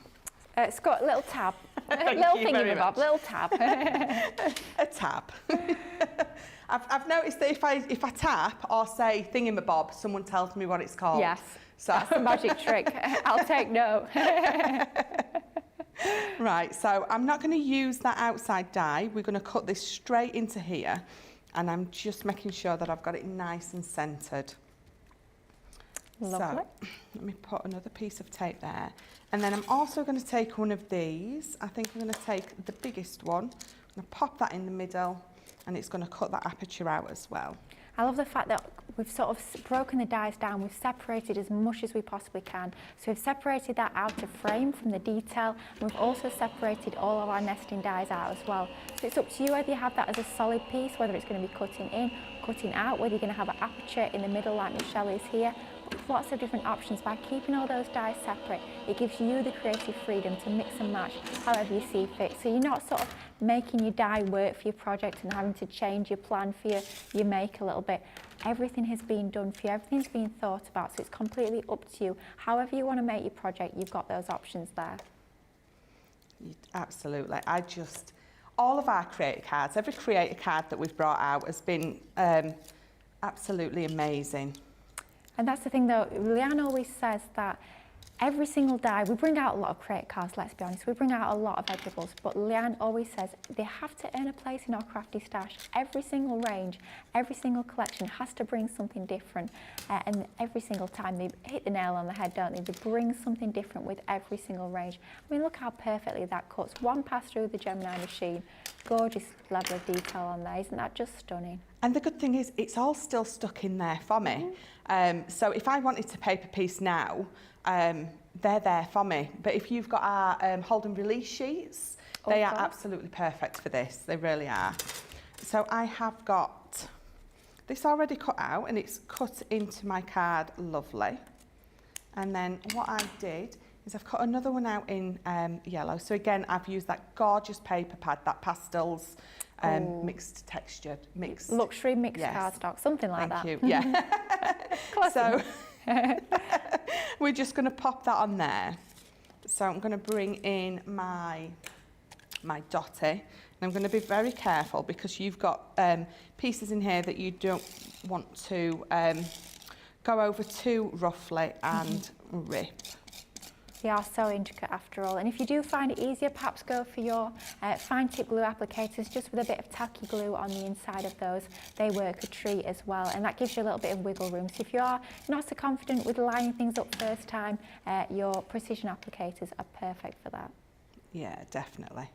It's got a little tab, little thingamabob, little tab. A tab. I've noticed that if I tap or say thingamabob, someone tells me what it's called. Yes, so. that's the magic trick. I'll take note. Right, so I'm not going to use that outside die. We're going to cut this straight into here, and I'm just making sure that I've got it nice and centred. Lovely. So let me put another piece of tape there. And then I'm also going to take one of these. I think I'm going to take the biggest one. I'm going to pop that in the middle, and it's going to cut that aperture out as well. I love the fact that we've sort of broken the dies down, we've separated as much as we possibly can. So we've separated that outer frame from the detail, and we've also separated all of our nesting dies out as well. So it's up to you whether you have that as a solid piece, whether it's going to be cutting in, cutting out, whether you're going to have an aperture in the middle like Michelle is here. Lots of different options. By keeping all those dies separate, it gives you the creative freedom to mix and match however you see fit. So you're not sort of making your die work for your project and having to change your plan for your make a little bit. Everything has been done for you, everything's been thought about, so it's completely up to you. However you want to make your project, you've got those options there. Absolutely. All of our creator cards, every creator card that we've brought out has been absolutely amazing. And that's the thing though, Leanne always says that every single die, we bring out a lot of creator cards, let's be honest, we bring out a lot of edibles, but Leanne always says they have to earn a place in our crafty stash. Every single range, every single collection has to bring something different, and every single time they hit the nail on the head, don't they? They bring something different with every single range. I mean, look how perfectly that cuts. One pass through the Gemini machine, gorgeous level of detail on there, isn't that just stunning? And the good thing is, it's all still stuck in there for me. So if I wanted to paper piece now, they're there for me. But if you've got our hold and release sheets, they are absolutely perfect for this. They really are. So I have got this already cut out, and it's cut into my card lovely. And then what I did is I've cut another one out in yellow. So again, I've used that gorgeous paper pad, that pastels mixed textured, mixed luxury mixed cardstock, something like that. Thank you. Yeah. So we're just going to pop that on there. So I'm going to bring in my dotty, and I'm going to be very careful because you've got pieces in here that you don't want to go over too roughly and rip. They are so intricate after all, and if you do find it easier, perhaps go for your fine tip glue applicators just with a bit of tacky glue on the inside of those. They work a treat as well, and that gives you a little bit of wiggle room. So if you are not so confident with lining things up first time, your precision applicators are perfect for that. Yeah, definitely.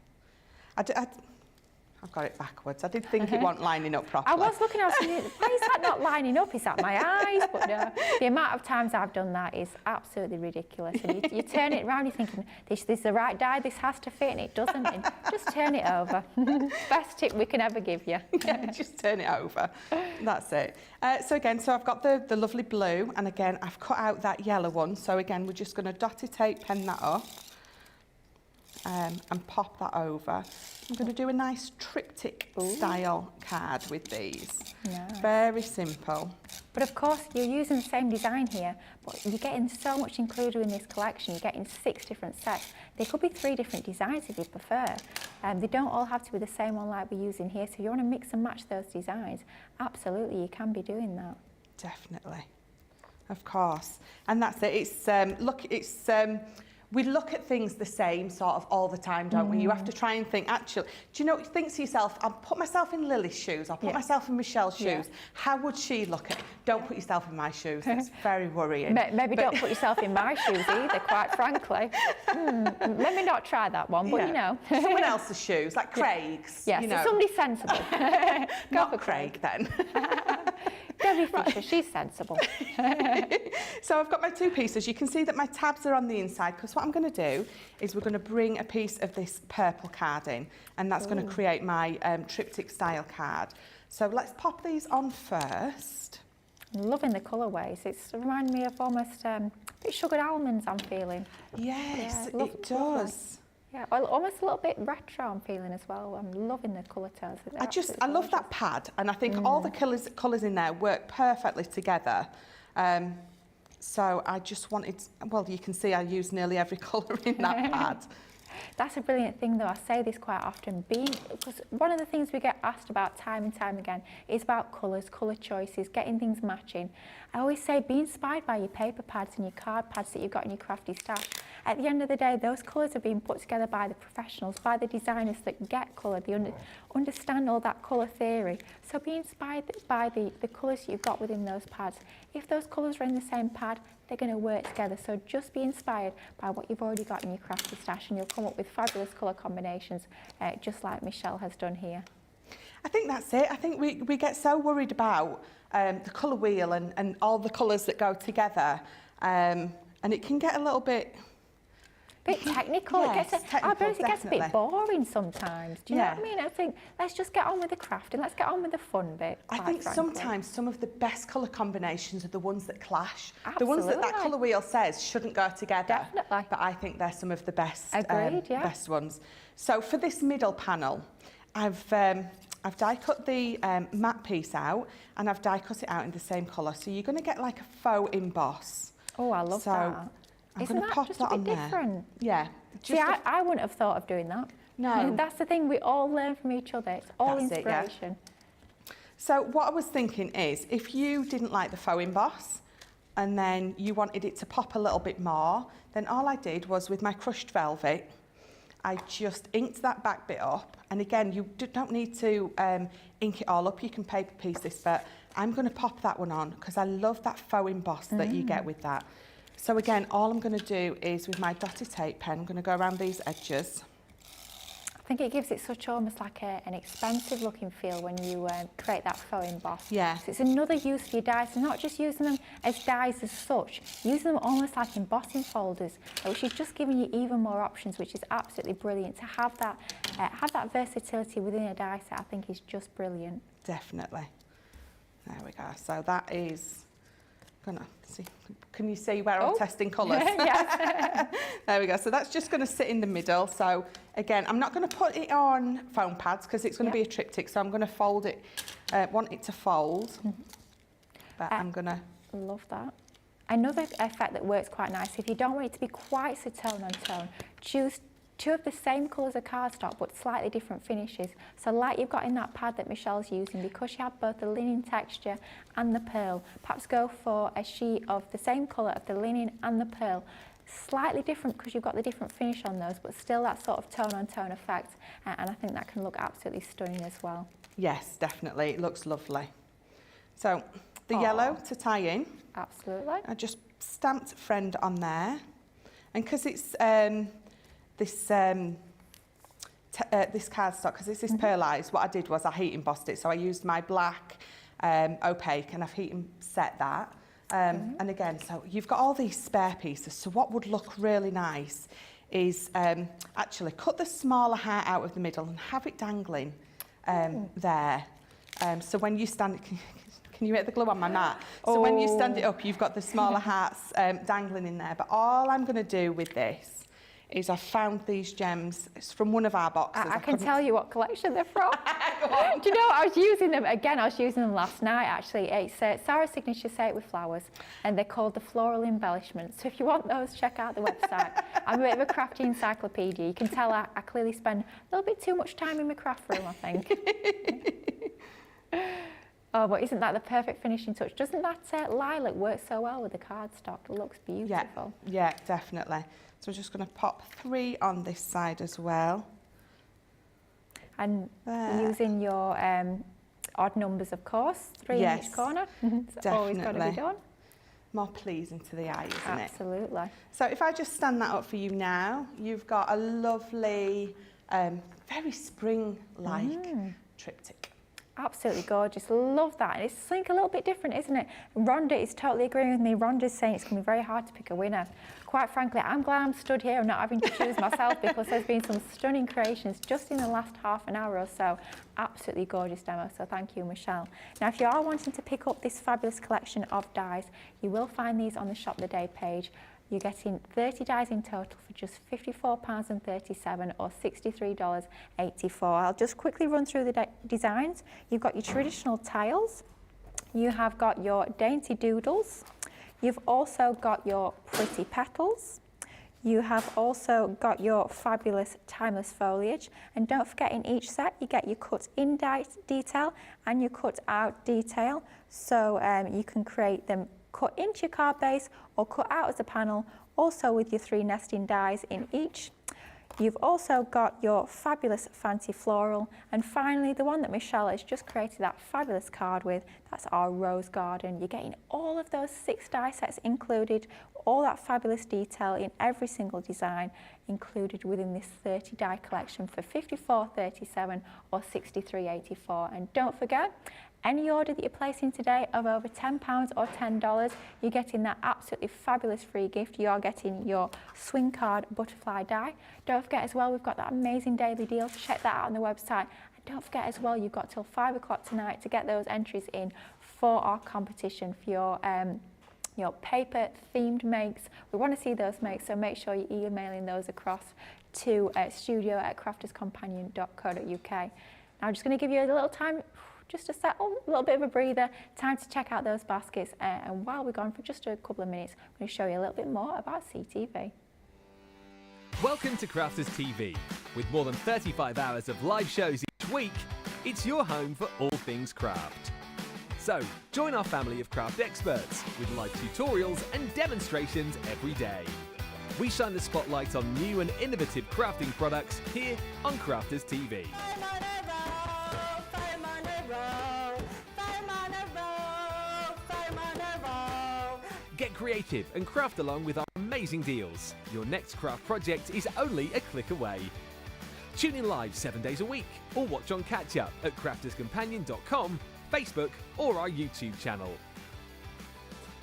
I've got it backwards. I did think it wasn't lining up properly. I was looking, I was thinking, why is that not lining up? Is that my eyes? But no, the amount of times I've done that is absolutely ridiculous. And you turn it around, you're thinking, this is the right die, this has to fit, and it doesn't. And just turn it over. Best tip we can ever give you. Yeah, just turn it over. That's it. So I've got the lovely blue, and again, I've cut out that yellow one. So again, we're just going to dotty tape pen that up. And pop that over. I'm going to do a nice triptych style card with these. Nice. Very simple. But of course, you're using the same design here, but you're getting so much included in this collection. You're getting 6 different sets. There could be 3 different designs if you prefer. They don't all have to be the same one like we're using here, so you want to mix and match those designs. Absolutely, you can be doing that. Definitely. Of course. And that's it. It's we look at things the same sort of all the time, don't we? You have to try and think, actually, do you know, think to yourself, I'll put myself in Lily's shoes, I'll put myself in Michelle's shoes. How would she look at it? Don't put yourself in my shoes. It's very worrying. Maybe don't put yourself in my shoes either, quite frankly. Let me not try that one, but you know. Someone else's shoes, like Craig's. Yes, you know. somebody sensible. Not Craig then. Debbie Fisher, she's sensible. So I've got my 2 pieces. You can see that my tabs are on the inside, because what I'm going to do is we're going to bring a piece of this purple card in, and that's going to create my triptych style card. So let's pop these on first. I'm loving the colourways. It's reminding me of almost a bit sugared almonds, I'm feeling. Yes, yeah, it does. Yeah, well, almost a little bit retro I'm feeling as well. I'm loving the colour tones. I love that pad, and I think all the colours in there work perfectly together. So I just wanted, well, you can see I used nearly every colour in that pad. That's a brilliant thing though. I say this quite often, because one of the things we get asked about time and time again is about colours, colour choices, getting things matching. I always say be inspired by your paper pads and your card pads that you've got in your crafty stash. At the end of the day, those colours are being put together by the professionals, by the designers that get colour, they understand all that colour theory. So be inspired by the colours you've got within those pads. If those colours are in the same pad, they're going to work together. So just be inspired by what you've already got in your crafty stash and you'll come up with fabulous colour combinations, just like Michelle has done here. I think that's it. I think we get so worried about the colour wheel and all the colours that go together, and it can get a little bit technical. Yes, It gets a bit boring sometimes. Do you know what I mean? I think let's just get on with the craft and let's get on with the fun bit. I think sometimes some of the best colour combinations are the ones that clash. Absolutely. The ones that colour wheel says shouldn't go together. Definitely. But I think they're some of the best, best ones. So for this middle panel, I've die cut the matte piece out and I've die cut it out in the same colour. So you're going to get like a faux emboss. Oh, I love that. I'm Isn't going to that pop just that a on bit there. different? Yeah. See, I wouldn't have thought of doing that. No. That's the thing, we all learn from each other. It's all That's it, yeah. inspiration. So what I was thinking is, if you didn't like the faux emboss and then you wanted it to pop a little bit more, then all I did was with my crushed velvet, I just inked that back bit up. And again, you don't need to ink it all up. You can paper piece this, but I'm going to pop that one on because I love that faux emboss that you get with that. So again, all I'm going to do is with my dotted tape pen, I'm going to go around these edges. I think it gives it such almost like an expensive looking feel when you create that faux emboss. Yeah. So it's another use for your dies, and not just using them as dies as such, use them almost like embossing folders, which is just giving you even more options, which is absolutely brilliant. To have that versatility within a die set, I think is just brilliant. Definitely. There we go. So that is gonna see. Can you see where I'm testing colours? Yes. There we go. So that's just going to sit in the middle. So again, I'm not going to put it on foam pads because it's going to be a triptych. So I'm going to fold it. Want it to fold, but I'm going to. Love that. Another effect that works quite nice, if you don't want it to be quite so tone on tone, choose two of the same colours of cardstock but slightly different finishes. So like you've got in that pad that Michelle's using, because you have both the linen texture and the pearl, perhaps go for a sheet of the same colour of the linen and the pearl. Slightly different because you've got the different finish on those, but still that sort of tone on tone effect, and I think that can look absolutely stunning as well. Yes, definitely. It looks lovely. So the yellow to tie in. Absolutely. I just stamped friend on there, and because it's this cardstock, because it's this pearlized, what I did was I heat embossed it. So I used my black opaque and I've heat set that. And again, so you've got all these spare pieces. So what would look really nice is actually cut the smaller heart out of the middle and have it dangling there. So when you stand, can you get the glue on my mat? So when you stand it up, you've got the smaller hearts dangling in there. But all I'm going to do with this is I found these gems. It's from one of our boxes. I can tell you what collection they're from. Do you know, I was using them, again, I was using them last night actually. It's Sarah's Signature Say It With Flowers, and they're called the Floral Embellishments. So if you want those, check out the website. I'm a bit of a crafty encyclopedia. You can tell I clearly spend a little bit too much time in my craft room, I think. Oh, but isn't that the perfect finishing touch? Doesn't that lilac work so well with the cardstock? It looks beautiful. Yeah, definitely. So I'm just going to pop 3 on this side as well. And using your odd numbers, of course, 3 in each corner. It's definitely. Always got to be done. More pleasing to the eye, isn't it? Absolutely. So if I just stand that up for you now, you've got a lovely, very spring-like triptych. Absolutely gorgeous. Love that. And it's something a little bit different, isn't it? Rhonda is totally agreeing with me. Rhonda's saying it's going to be very hard to pick a winner. Quite frankly, I'm glad I'm stood here and not having to choose myself, because there's been some stunning creations just in the last half an hour or so. Absolutely gorgeous demo. So thank you, Michelle. Now, if you are wanting to pick up this fabulous collection of dies, you will find these on the Shop the Day page. You're getting 30 dies in total for just £54.37 or $63.84. I'll just quickly run through the designs. You've got your traditional tiles. You have got your dainty doodles. You've also got your pretty petals. You have also got your fabulous timeless foliage, and don't forget in each set you get your cut in detail and your cut out detail, so you can create them cut into your card base or cut out as a panel, also with your 3 nesting dies in each. You've also got your fabulous fancy floral, and finally the one that Michelle has just created that fabulous card with, that's our rose garden. You're getting all of those 6 die sets included, all that fabulous detail in every single design included within this 30 die collection for $54.37 or $63.84. And don't forget, any order that you're placing today of over £10 or $10, you're getting that absolutely fabulous free gift. You're getting your swing card butterfly die. Don't forget as well, we've got that amazing daily deal, so check that out on the website. And don't forget as well, you've got till 5 o'clock tonight to get those entries in for our competition for your paper themed makes. We want to see those makes, so make sure you're emailing those across to studio@crafterscompanion.co.uk. Now I'm just going to give you a little time just to set a little bit of a breather, time to check out those baskets, and while we're gone for just a couple of minutes, I'm going to show you a little bit more about CTV. Welcome to Crafters TV. With more than 35 hours of live shows each week, it's your home for all things craft. So, join our family of craft experts with live tutorials and demonstrations every day. We shine the spotlight on new and innovative crafting products here on Crafters TV. Get creative and craft along with our amazing deals. Your next craft project is only a click away. Tune in live 7 days a week or watch on catch up at crafterscompanion.com, Facebook or our YouTube channel.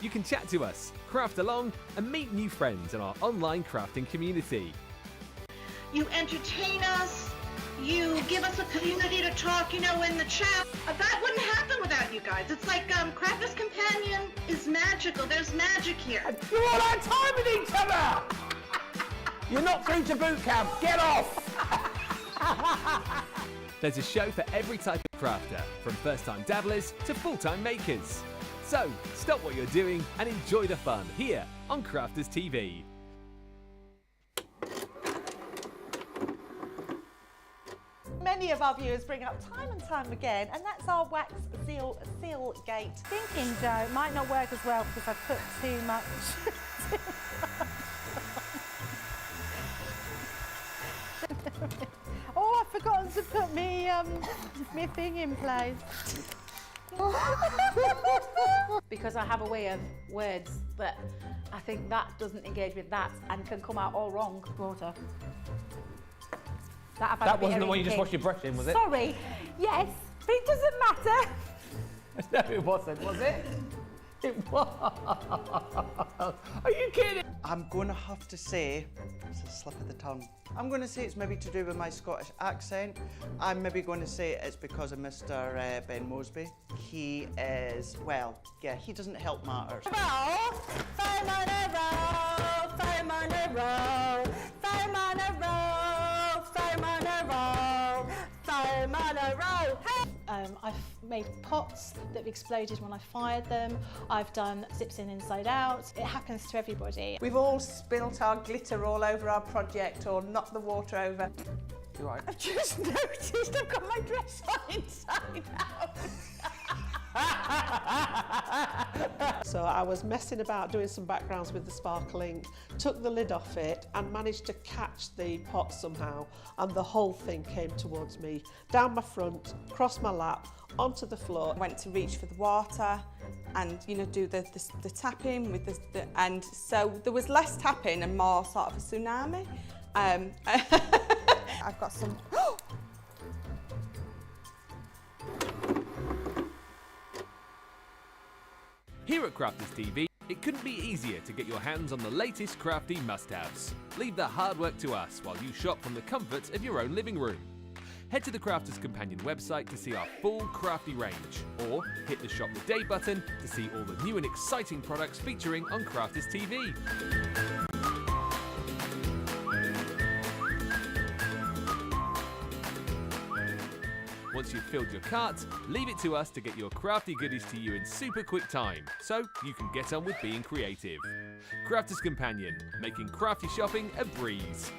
You can chat to us, craft along and meet new friends in our online crafting community. You entertain us, you give us a community to talk, in the chat. That wouldn't happen without you guys. It's like Crafters Companion is magical. There's magic here. You're all our time with each other! You're not through to boot camp. Get off! There's a show for every type of crafter, from first-time dabblers to full-time makers. So, stop what you're doing and enjoy the fun here on Crafters TV. Many of our viewers bring up time and time again, and that's our wax seal gate. Thinking dough might not work as well because I've put too much. Oh, I've forgotten to put me thing in place. Because I have a way of words that I think that doesn't engage with that and can come out all wrong. Water. That wasn't the one you just washed your brush in, was it? Sorry. Yes, but it doesn't matter. No, it wasn't, was it? It was. Are you kidding? I'm going to have to say, it's a slip of the tongue. I'm going to say it's maybe to do with my Scottish accent. I'm maybe going to say it's because of Mr. Ben Mosby. He is, well, yeah, he doesn't help matters. I've made pots that have exploded when I fired them. I've done zips in inside out. It happens to everybody. We've all spilt our glitter all over our project or knocked the water over. You're right. I've just noticed I've got my dress on inside out. So I was messing about doing some backgrounds with the sparkling, took the lid off it and managed to catch the pot somehow, and the whole thing came towards me, down my front, across my lap, onto the floor. I went to reach for the water and do the tapping with the and so there was less tapping and more sort of a tsunami. I've got some. Here at Crafters TV, it couldn't be easier to get your hands on the latest crafty must-haves. Leave the hard work to us while you shop from the comfort of your own living room. Head to the Crafters Companion website to see our full crafty range, or hit the Shop the Day button to see all the new and exciting products featuring on Crafters TV. Once you've filled your cart, leave it to us to get your crafty goodies to you in super quick time, so you can get on with being creative. Crafter's Companion, making crafty shopping a breeze.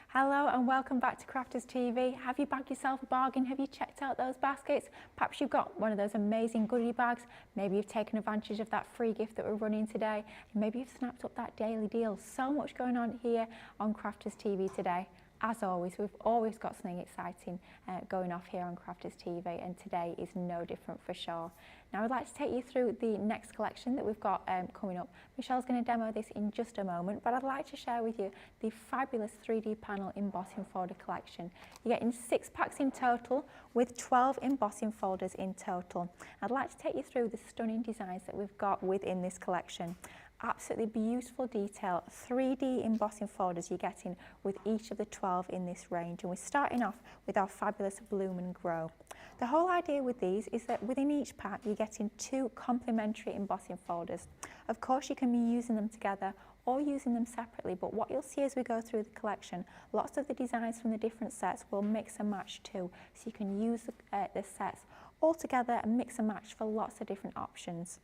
Hello and welcome back to Crafters TV. Have you bagged yourself a bargain? Have you checked out those baskets? Perhaps you've got one of those amazing goodie bags. Maybe you've taken advantage of that free gift that we're running today. And maybe you've snapped up that daily deal. So much going on here on Crafters TV today. As always, we've always got something exciting going off here on Crafters TV, and today is no different for sure. Now I'd like to take you through the next collection that we've got coming up. Michelle's going to demo this in just a moment, but I'd like to share with you the fabulous 3D panel embossing folder collection. You're getting 6 packs in total with 12 embossing folders in total. I'd like to take you through the stunning designs that we've got within this collection. Absolutely beautiful detail, 3D embossing folders you're getting with each of the 12 in this range, and we're starting off with our fabulous Bloom and Grow. The whole idea with these is that within each pack you're getting 2 complementary embossing folders. Of course you can be using them together or using them separately, but what you'll see as we go through the collection, lots of the designs from the different sets will mix and match too, so you can use the sets all together and mix and match for lots of different options.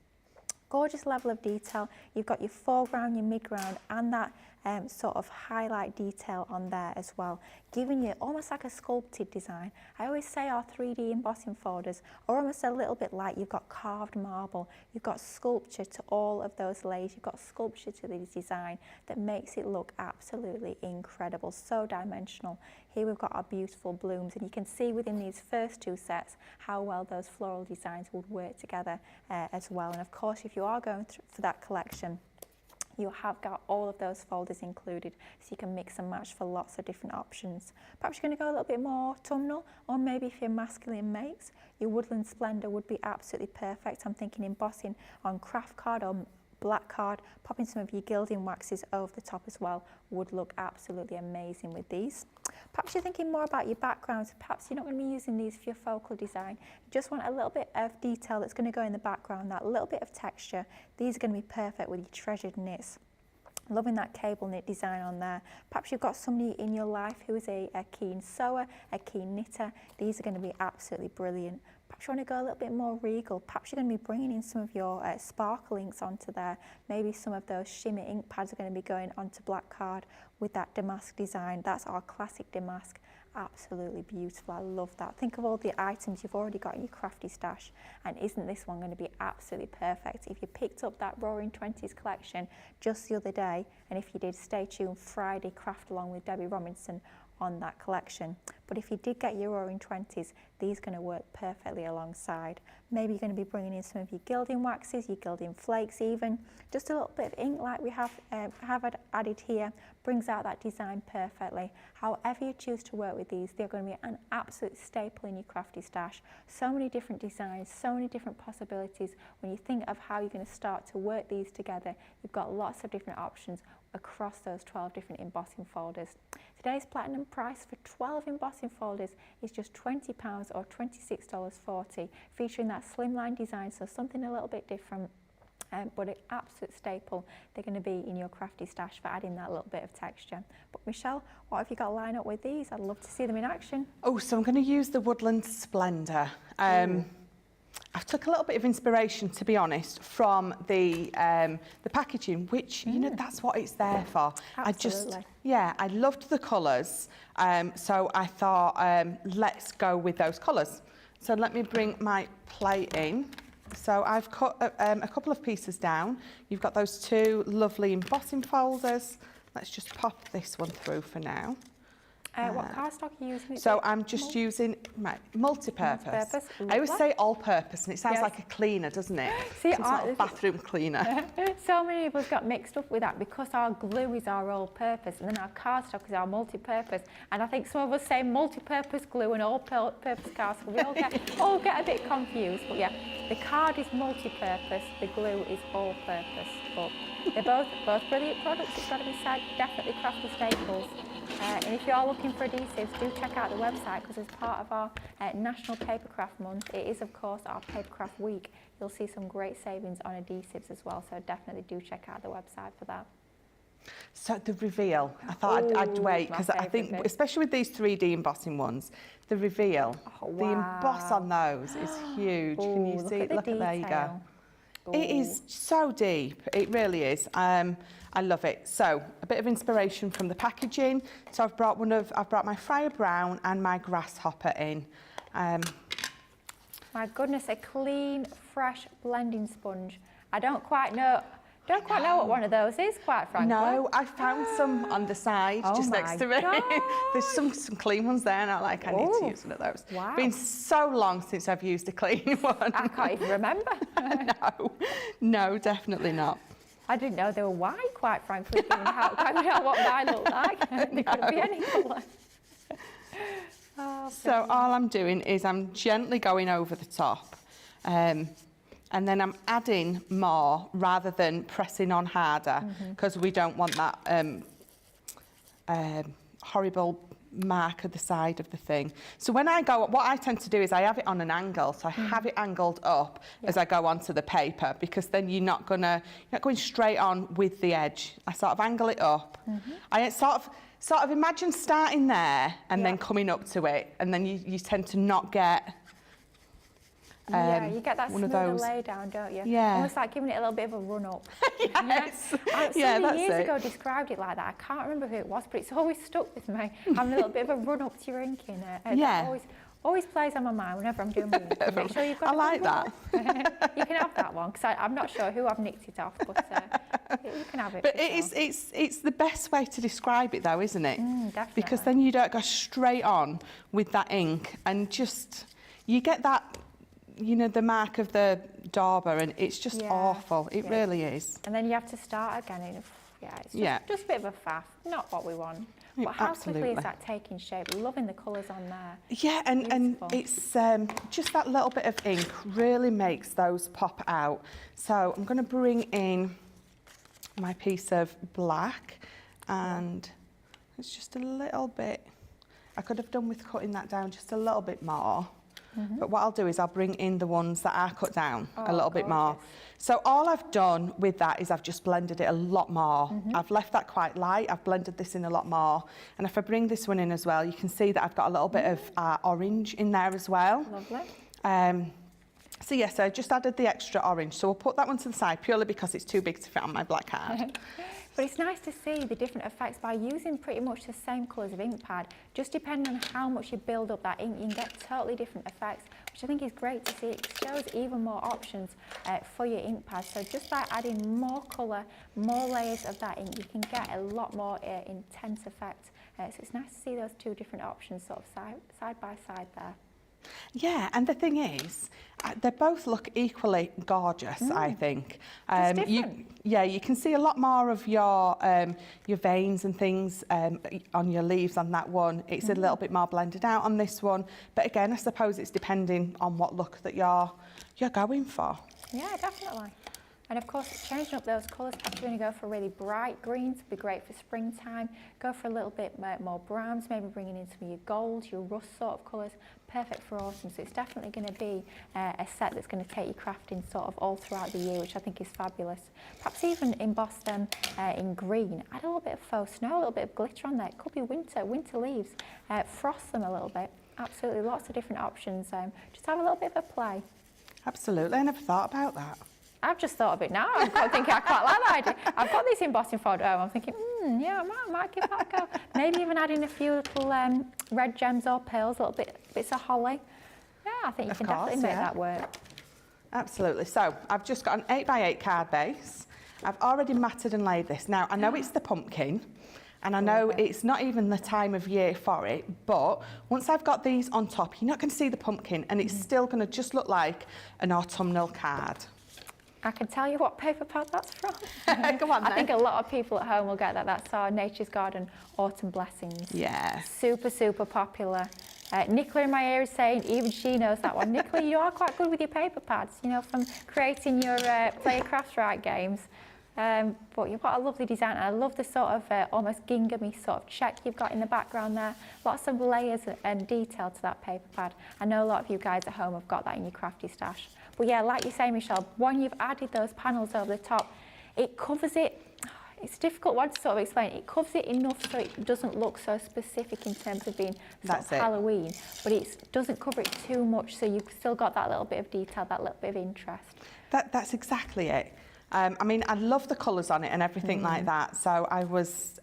Gorgeous level of detail. You've got your foreground, your midground, and that sort of highlight detail on there as well, giving you almost like a sculpted design. I always say our 3D embossing folders are almost a little bit like you've got carved marble. You've got sculpture to all of those layers. You've got sculpture to the design that makes it look absolutely incredible, so dimensional. Here we've got our beautiful blooms, and you can see within these first 2 sets how well those floral designs would work together as well. And of course, if you are going for that collection, you have got all of those folders included, so you can mix and match for lots of different options. Perhaps you're going to go a little bit more autumnal, or maybe if you're masculine makes, your Woodland Splendor would be absolutely perfect. I'm thinking embossing on craft card or black card, popping some of your gilding waxes over the top as well would look absolutely amazing with these. Perhaps you're thinking more about your backgrounds. Perhaps you're not going to be using these for your focal design. You just want a little bit of detail that's going to go in the background, that little bit of texture. These are going to be perfect with your treasured knits. Loving that cable knit design on there. Perhaps you've got somebody in your life who is a keen sewer, a keen knitter. These are going to be absolutely brilliant. Perhaps you want to go a little bit more regal. Perhaps you're going to be bringing in some of your sparkle inks onto there. Maybe some of those shimmer ink pads are going to be going onto black card with that damask design. That's our classic damask. Absolutely beautiful. I love that. Think of all the items you've already got in your crafty stash, and isn't this one going to be absolutely perfect? If you picked up that Roaring 20s collection just the other day, and if you did, stay tuned, Friday craft along with Debbie Robinson on that collection. But if you did get your Roaring 20s, these are going to work perfectly alongside. Maybe you're going to be bringing in some of your gilding waxes, your gilding flakes even. Just a little bit of ink like we have added here brings out that design perfectly. However you choose to work with these, they're going to be an absolute staple in your crafty stash. So many different designs, so many different possibilities. When you think of how you're going to start to work these together, you've got lots of different options across those 12 different embossing folders. Today's platinum price for 12 embossing folders is just £20 or $26.40, featuring that slimline design, so something a little bit different, but an absolute staple. They're going to be in your crafty stash for adding that little bit of texture. But Michelle, what have you got lined up with these? I'd love to see them in action. Oh, so I'm going to use the Woodland Splendor. I took a little bit of inspiration, to be honest, from the packaging, which, you know, that's what it's there for. Absolutely. I loved the colours, so I thought, let's go with those colours. So let me bring my plate in. So I've cut a couple of pieces down. You've got those 2 lovely embossing folders. Let's just pop this one through for now. What cardstock are you using? So I'm just using my multi-purpose. I always say all-purpose, and it sounds like a cleaner, doesn't it? See, it's not a bathroom cleaner. So many of us got mixed up with that because our glue is our all-purpose, and then our cardstock is our multi-purpose. And I think some of us say multi-purpose glue and all-purpose cardstock. We all get a bit confused. But yeah, the card is multi-purpose, the glue is all-purpose. But they're both brilliant products. It's got to be said, definitely crafty staples. And if you are looking for adhesives, do check out the website, because as part of our National Papercraft Month, it is of course our Papercraft Week. You'll see some great savings on adhesives as well, so definitely do check out the website for that. So the reveal, I thought I'd wait, because I think, especially with these 3D embossing ones, the reveal, the emboss on those is huge. Can you see it? Look at there you go. It is so deep, it really is. I love it. So a bit of inspiration from the packaging. So I've brought my Fire Brown and my Grasshopper in. My goodness, a clean, fresh blending sponge. I don't quite know what one of those is, quite frankly. No, I found some on the side just next to me. There's some clean ones there, and I need to use one of those. Wow. It's been so long since I've used a clean one. I can't even remember. No, definitely not. I didn't know they were white, quite frankly, given what mine looked like. They couldn't be any colour. So all I'm doing is I'm gently going over the top. And then I'm adding more rather than pressing on harder, because we don't want that horrible mark at the side of the thing. So when I go, what I tend to do is I have it on an angle, so I have it angled up as I go onto the paper, because then you're not going straight on with the edge. I sort of angle it up. I sort of imagine starting there and then coming up to it, and then you tend to not get yeah, you get that smoother lay down, don't you? Yeah. Almost like giving it a little bit of a run up. Yes. Somebody years ago described it like that. I can't remember who it was, but it's always stuck with me. Having a little bit of a run up to your ink in it. Yeah. Always plays on my mind whenever I'm doing my ink. Make sure you've got I like that. You can have that one, because I'm not sure who I've nicked it off, but you can have it. But it's the best way to describe it, though, isn't it? Definitely. Because then you don't go straight on with that ink, and you get that, the mark of the dauber, and it's just awful. It really is. And then you have to start again. It's just a bit of a faff. Not what we want. But how quickly is that taking shape? Loving the colours on there. Yeah, and it's just that little bit of ink really makes those pop out. So I'm going to bring in my piece of black, and it's just a little bit. I could have done with cutting that down just a little bit more. But what I'll do is I'll bring in the ones that are cut down a little bit more. So all I've done with that is I've just blended it a lot more. I've left that quite light. I've blended this in a lot more. And if I bring this one in as well, you can see that I've got a little bit of orange in there as well. Lovely. So yes, I just added the extra orange. So we'll put that one to the side purely because it's too big to fit on my black card. But it's nice to see the different effects by using pretty much the same colours of ink pad. Just depending on how much you build up that ink, you can get totally different effects, which I think is great to see. It shows even more options for your ink pad. So just by adding more colour, more layers of that ink, you can get a lot more intense effect. So it's nice to see those two different options sort of side by side there. Yeah, and the thing is, they both look equally gorgeous, I think. You can see a lot more of your veins and things on your leaves on that one. It's a little bit more blended out on this one. But again, I suppose it's depending on what look that you're going for. Yeah, definitely. And of course, changing up those colours, if you're going to go for really bright greens, would be great for springtime. Go for a little bit more browns, maybe bringing in some of your golds, your rust sort of colours. Perfect for autumn. So it's definitely going to be a set that's going to take your crafting sort of all throughout the year, which I think is fabulous. Perhaps even emboss them in green. Add a little bit of faux snow, a little bit of glitter on there. It could be winter leaves. Frost them a little bit. Absolutely, lots of different options. Just have a little bit of a play. Absolutely, I never thought about that. I've just thought of it now. I'm thinking I quite like that idea. I've got this embossing folder at home. I'm thinking, yeah, I might give that a go. Maybe even adding a few little red gems or pearls, little bits of holly. Yeah, I think you can definitely make that work. Absolutely. So I've just got an 8x8 card base. I've already matted and laid this. Now, I know it's the pumpkin, and I know it's not even the time of year for it, but once I've got these on top, you're not going to see the pumpkin, and it's still going to just look like an autumnal card. I can tell you what paper pad that's from. Go on then. I think a lot of people at home will get that. That's our Nature's Garden Autumn Blessings. Yeah. Super, super popular. Nicola in my ear is saying even she knows that one. Nicola, you are quite good with your paper pads, from creating your Play Your Crafts Right games. But you've got a lovely design. I love the sort of almost ginghamy sort of check you've got in the background there. Lots of layers and detail to that paper pad. I know a lot of you guys at home have got that in your crafty stash. But yeah, like you say, Michelle, when you've added those panels over the top, it covers it. it's a difficult one to sort of explain. It covers it enough so it doesn't look so specific in terms of being sort of Halloween, but it doesn't cover it too much, so you've still got that little bit of detail, that little bit of interest. That's exactly it. I mean, I love the colours on it and everything like that, so I was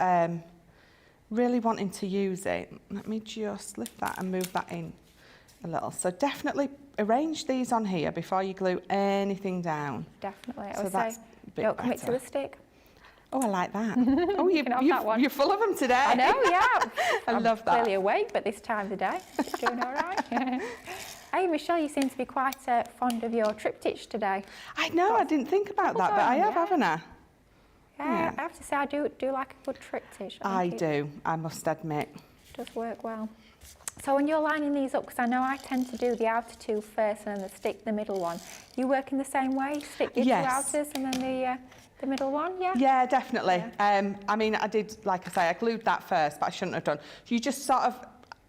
really wanting to use it. Let me just lift that and move that in a little. So definitely arrange these on here before you glue anything down. Definitely. So that's don't commit to the stick. Oh, I like that. Oh, you're full of them today. I know, yeah. I love that. I'm clearly awake, but this time of the day, doing all right. Hey, Michelle, you seem to be quite fond of your triptych today. I know, I didn't think about that, but I have, haven't I? Yeah, I have to say, I do like a good triptych. I do, I must admit. It does work well. So when you're lining these up, because I know I tend to do the outer two first and then stick the middle one, you work in the same way? Stick your two outers and then the middle one, yeah? Yeah, definitely. Yeah. I mean, I did, like I say, I glued that first, but I shouldn't have done. You just sort of,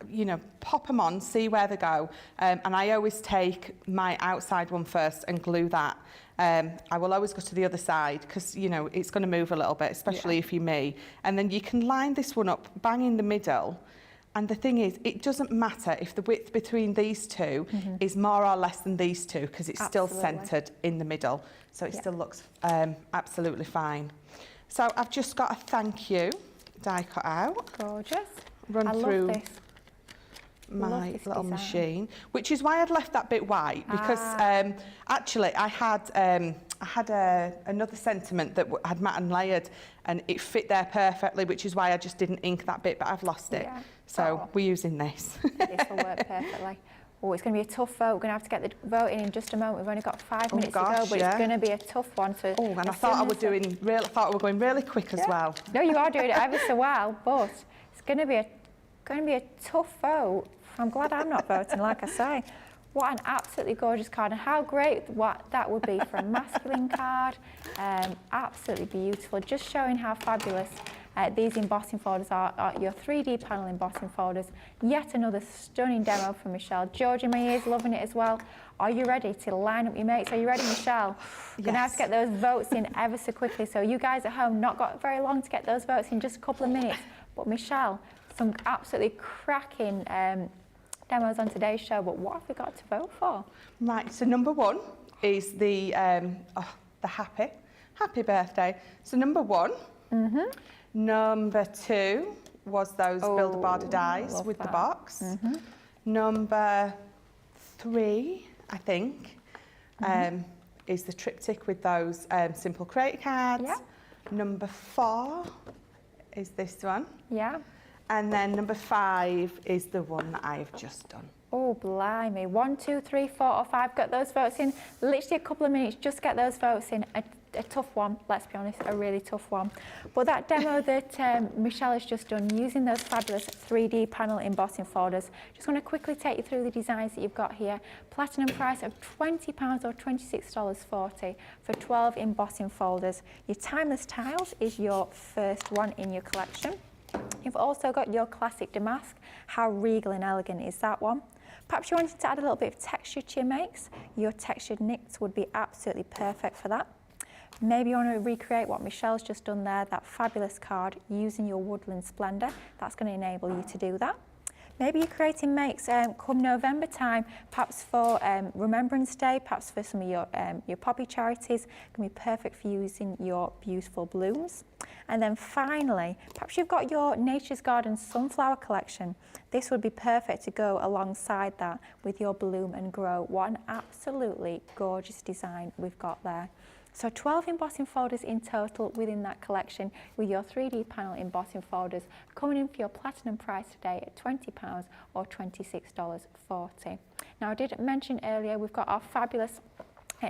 you know, pop them on, see where they go. And I always take my outside one first and glue that. I will always go to the other side because, you know, it's going to move a little bit, especially if you're me. And then you can line this one up, bang in the middle. And the thing is, it doesn't matter if the width between these two is more or less than these two because it's still centred in the middle. So it still looks absolutely fine. So I've just got a thank you die cut out. Gorgeous. Run through my little machine, which is why I'd left that bit white because actually I had another sentiment that had matte and layered and it fit there perfectly, which is why I just didn't ink that bit, but I've lost it. So we're using this. This will work perfectly. Oh, it's going to be a tough vote. We're going to have to get the vote in just a moment. We've only got 5 minutes to go, but it's going to be a tough one. So and I thought I were going really quick as well. No, you are doing it ever so well, but it's going to be a tough vote. I'm glad I'm not voting, like I say. What an absolutely gorgeous card, and how great that would be for a masculine card. Absolutely beautiful, just showing how fabulous these embossing folders are your 3D panel embossing folders. Yet another stunning demo from Michelle. George in my ears loving it as well. Are you ready to line up your mates? Are you ready, Michelle? We're going to have to get those votes in ever so quickly. So you guys at home, not got very long to get those votes in, just a couple of minutes. But Michelle, some absolutely cracking demos on today's show, but what have we got to vote for? Right, so number one is the happy birthday. So number one. Number two was those Build a Border dies with the box. Number three, I think, is the triptych with those simple create cards. Number four is this one. And then number 5 is the one that I've just done. Oh, blimey. 1, 2, 3, 4 or 5. Got those votes in. Literally a couple of minutes. Just get those votes in. A tough one, let's be honest, a really tough one. But that demo that Michelle has just done using those fabulous 3D panel embossing folders, just want to quickly take you through the designs that you've got here. Platinum price of £20 or $26.40 for 12 embossing folders. Your timeless tiles is your first one in your collection. You've also got your classic damask. How regal and elegant is that one? Perhaps you wanted to add a little bit of texture to your makes. Your textured knits would be absolutely perfect for that. Maybe you want to recreate what Michelle's just done there, that fabulous card, using your Woodland Splendour. That's going to enable you to do that. Maybe you're creating makes come November time, perhaps for Remembrance Day, perhaps for some of your poppy charities. It can be perfect for using your beautiful blooms. And then finally, perhaps you've got your Nature's Garden sunflower collection. This would be perfect to go alongside that with your Bloom and Grow. What an absolutely gorgeous design we've got there. So 12 embossing folders in total within that collection with your 3D panel embossing folders coming in for your platinum price today at £20 or $26.40. Now I did mention earlier we've got our fabulous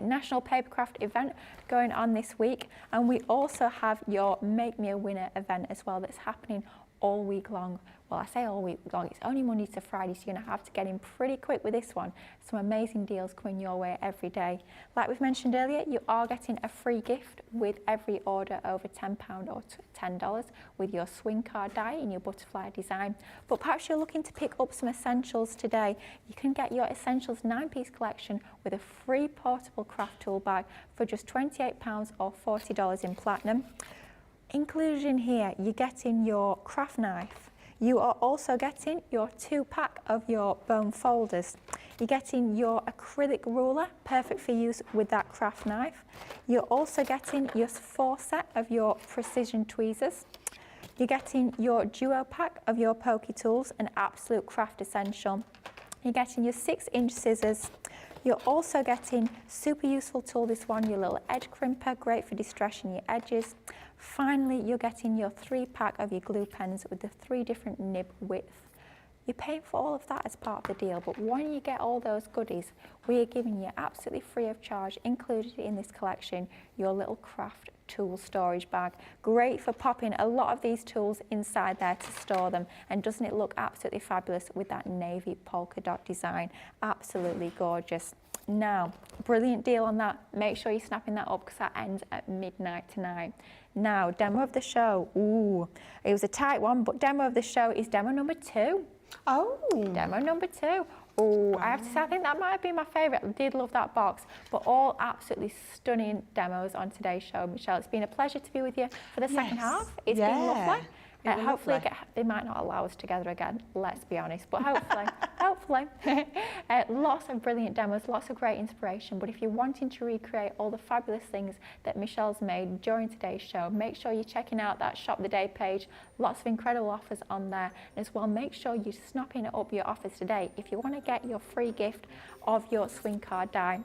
National Papercraft event going on this week, and we also have your Make Me a Winner event as well that's happening all week long. Well, I say all week long, it's only Monday to Friday, so you're going to have to get in pretty quick with this one. Some amazing deals coming your way every day. Like we've mentioned earlier, you are getting a free gift with every order over £10 or $10 with your swing card die in your butterfly design. But perhaps you're looking to pick up some essentials today. You can get your Essentials 9-piece collection with a free portable craft tool bag for just £28 or $40 in platinum. Included in here, you're getting your craft knife. You are also getting your 2-pack of your bone folders. You're getting your acrylic ruler, perfect for use with that craft knife. You're also getting your 4 set of your precision tweezers. You're getting your duo pack of your pokey tools, an absolute craft essential. You're getting your 6-inch scissors. You're also getting super useful tool, this one, your little edge crimper, great for distressing your edges. Finally, you're getting your 3-pack of your glue pens with the 3 different nib widths. You're paying for all of that as part of the deal, but when you get all those goodies, we are giving you absolutely free of charge, included in this collection, your little craft tool storage bag. Great for popping a lot of these tools inside there to store them. And doesn't it look absolutely fabulous with that navy polka dot design? Absolutely gorgeous. Now, brilliant deal on that. Make sure you're snapping that up because that ends at midnight tonight. Now, demo of the show. Ooh, it was a tight one, but demo of the show is demo number 2. Oh. Demo number 2. Oh, I have to say, I think that might have been my favourite. I did love that box, but all absolutely stunning demos on today's show. Michelle, it's been a pleasure to be with you for the second half. It's been lovely. Hopefully, they might not allow us together again, let's be honest, but hopefully, hopefully. Lots of brilliant demos, lots of great inspiration, but if you're wanting to recreate all the fabulous things that Michelle's made during today's show, make sure you're checking out that Shop the Day page. Lots of incredible offers on there. And as well, make sure you're snapping it up your offers today. If you want to get your free gift of your swing card die,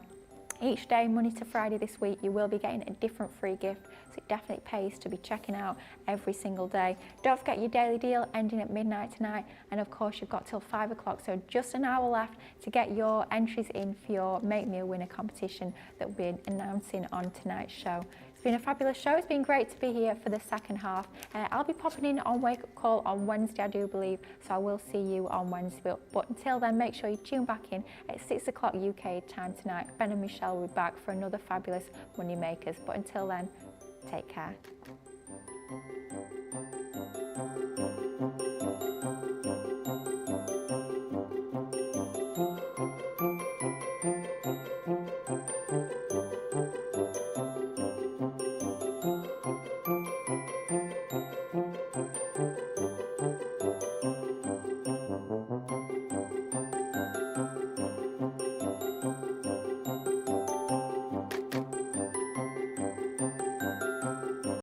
each day, Monday to Friday this week, you will be getting a different free gift, so it definitely pays to be checking out every single day. Don't forget your daily deal ending at midnight tonight, and of course you've got till 5 o'clock, so just an hour left to get your entries in for your Make Me a Winner competition that we'll be announcing on tonight's show. It's been a fabulous show. It's been great to be here for the second half. I'll be popping in on Wake Up Call on Wednesday, I do believe, so I will see you on Wednesday. But until then, make sure you tune back in at 6 o'clock UK time tonight. Ben and Michelle will be back for another fabulous Money Makers. But until then, take care.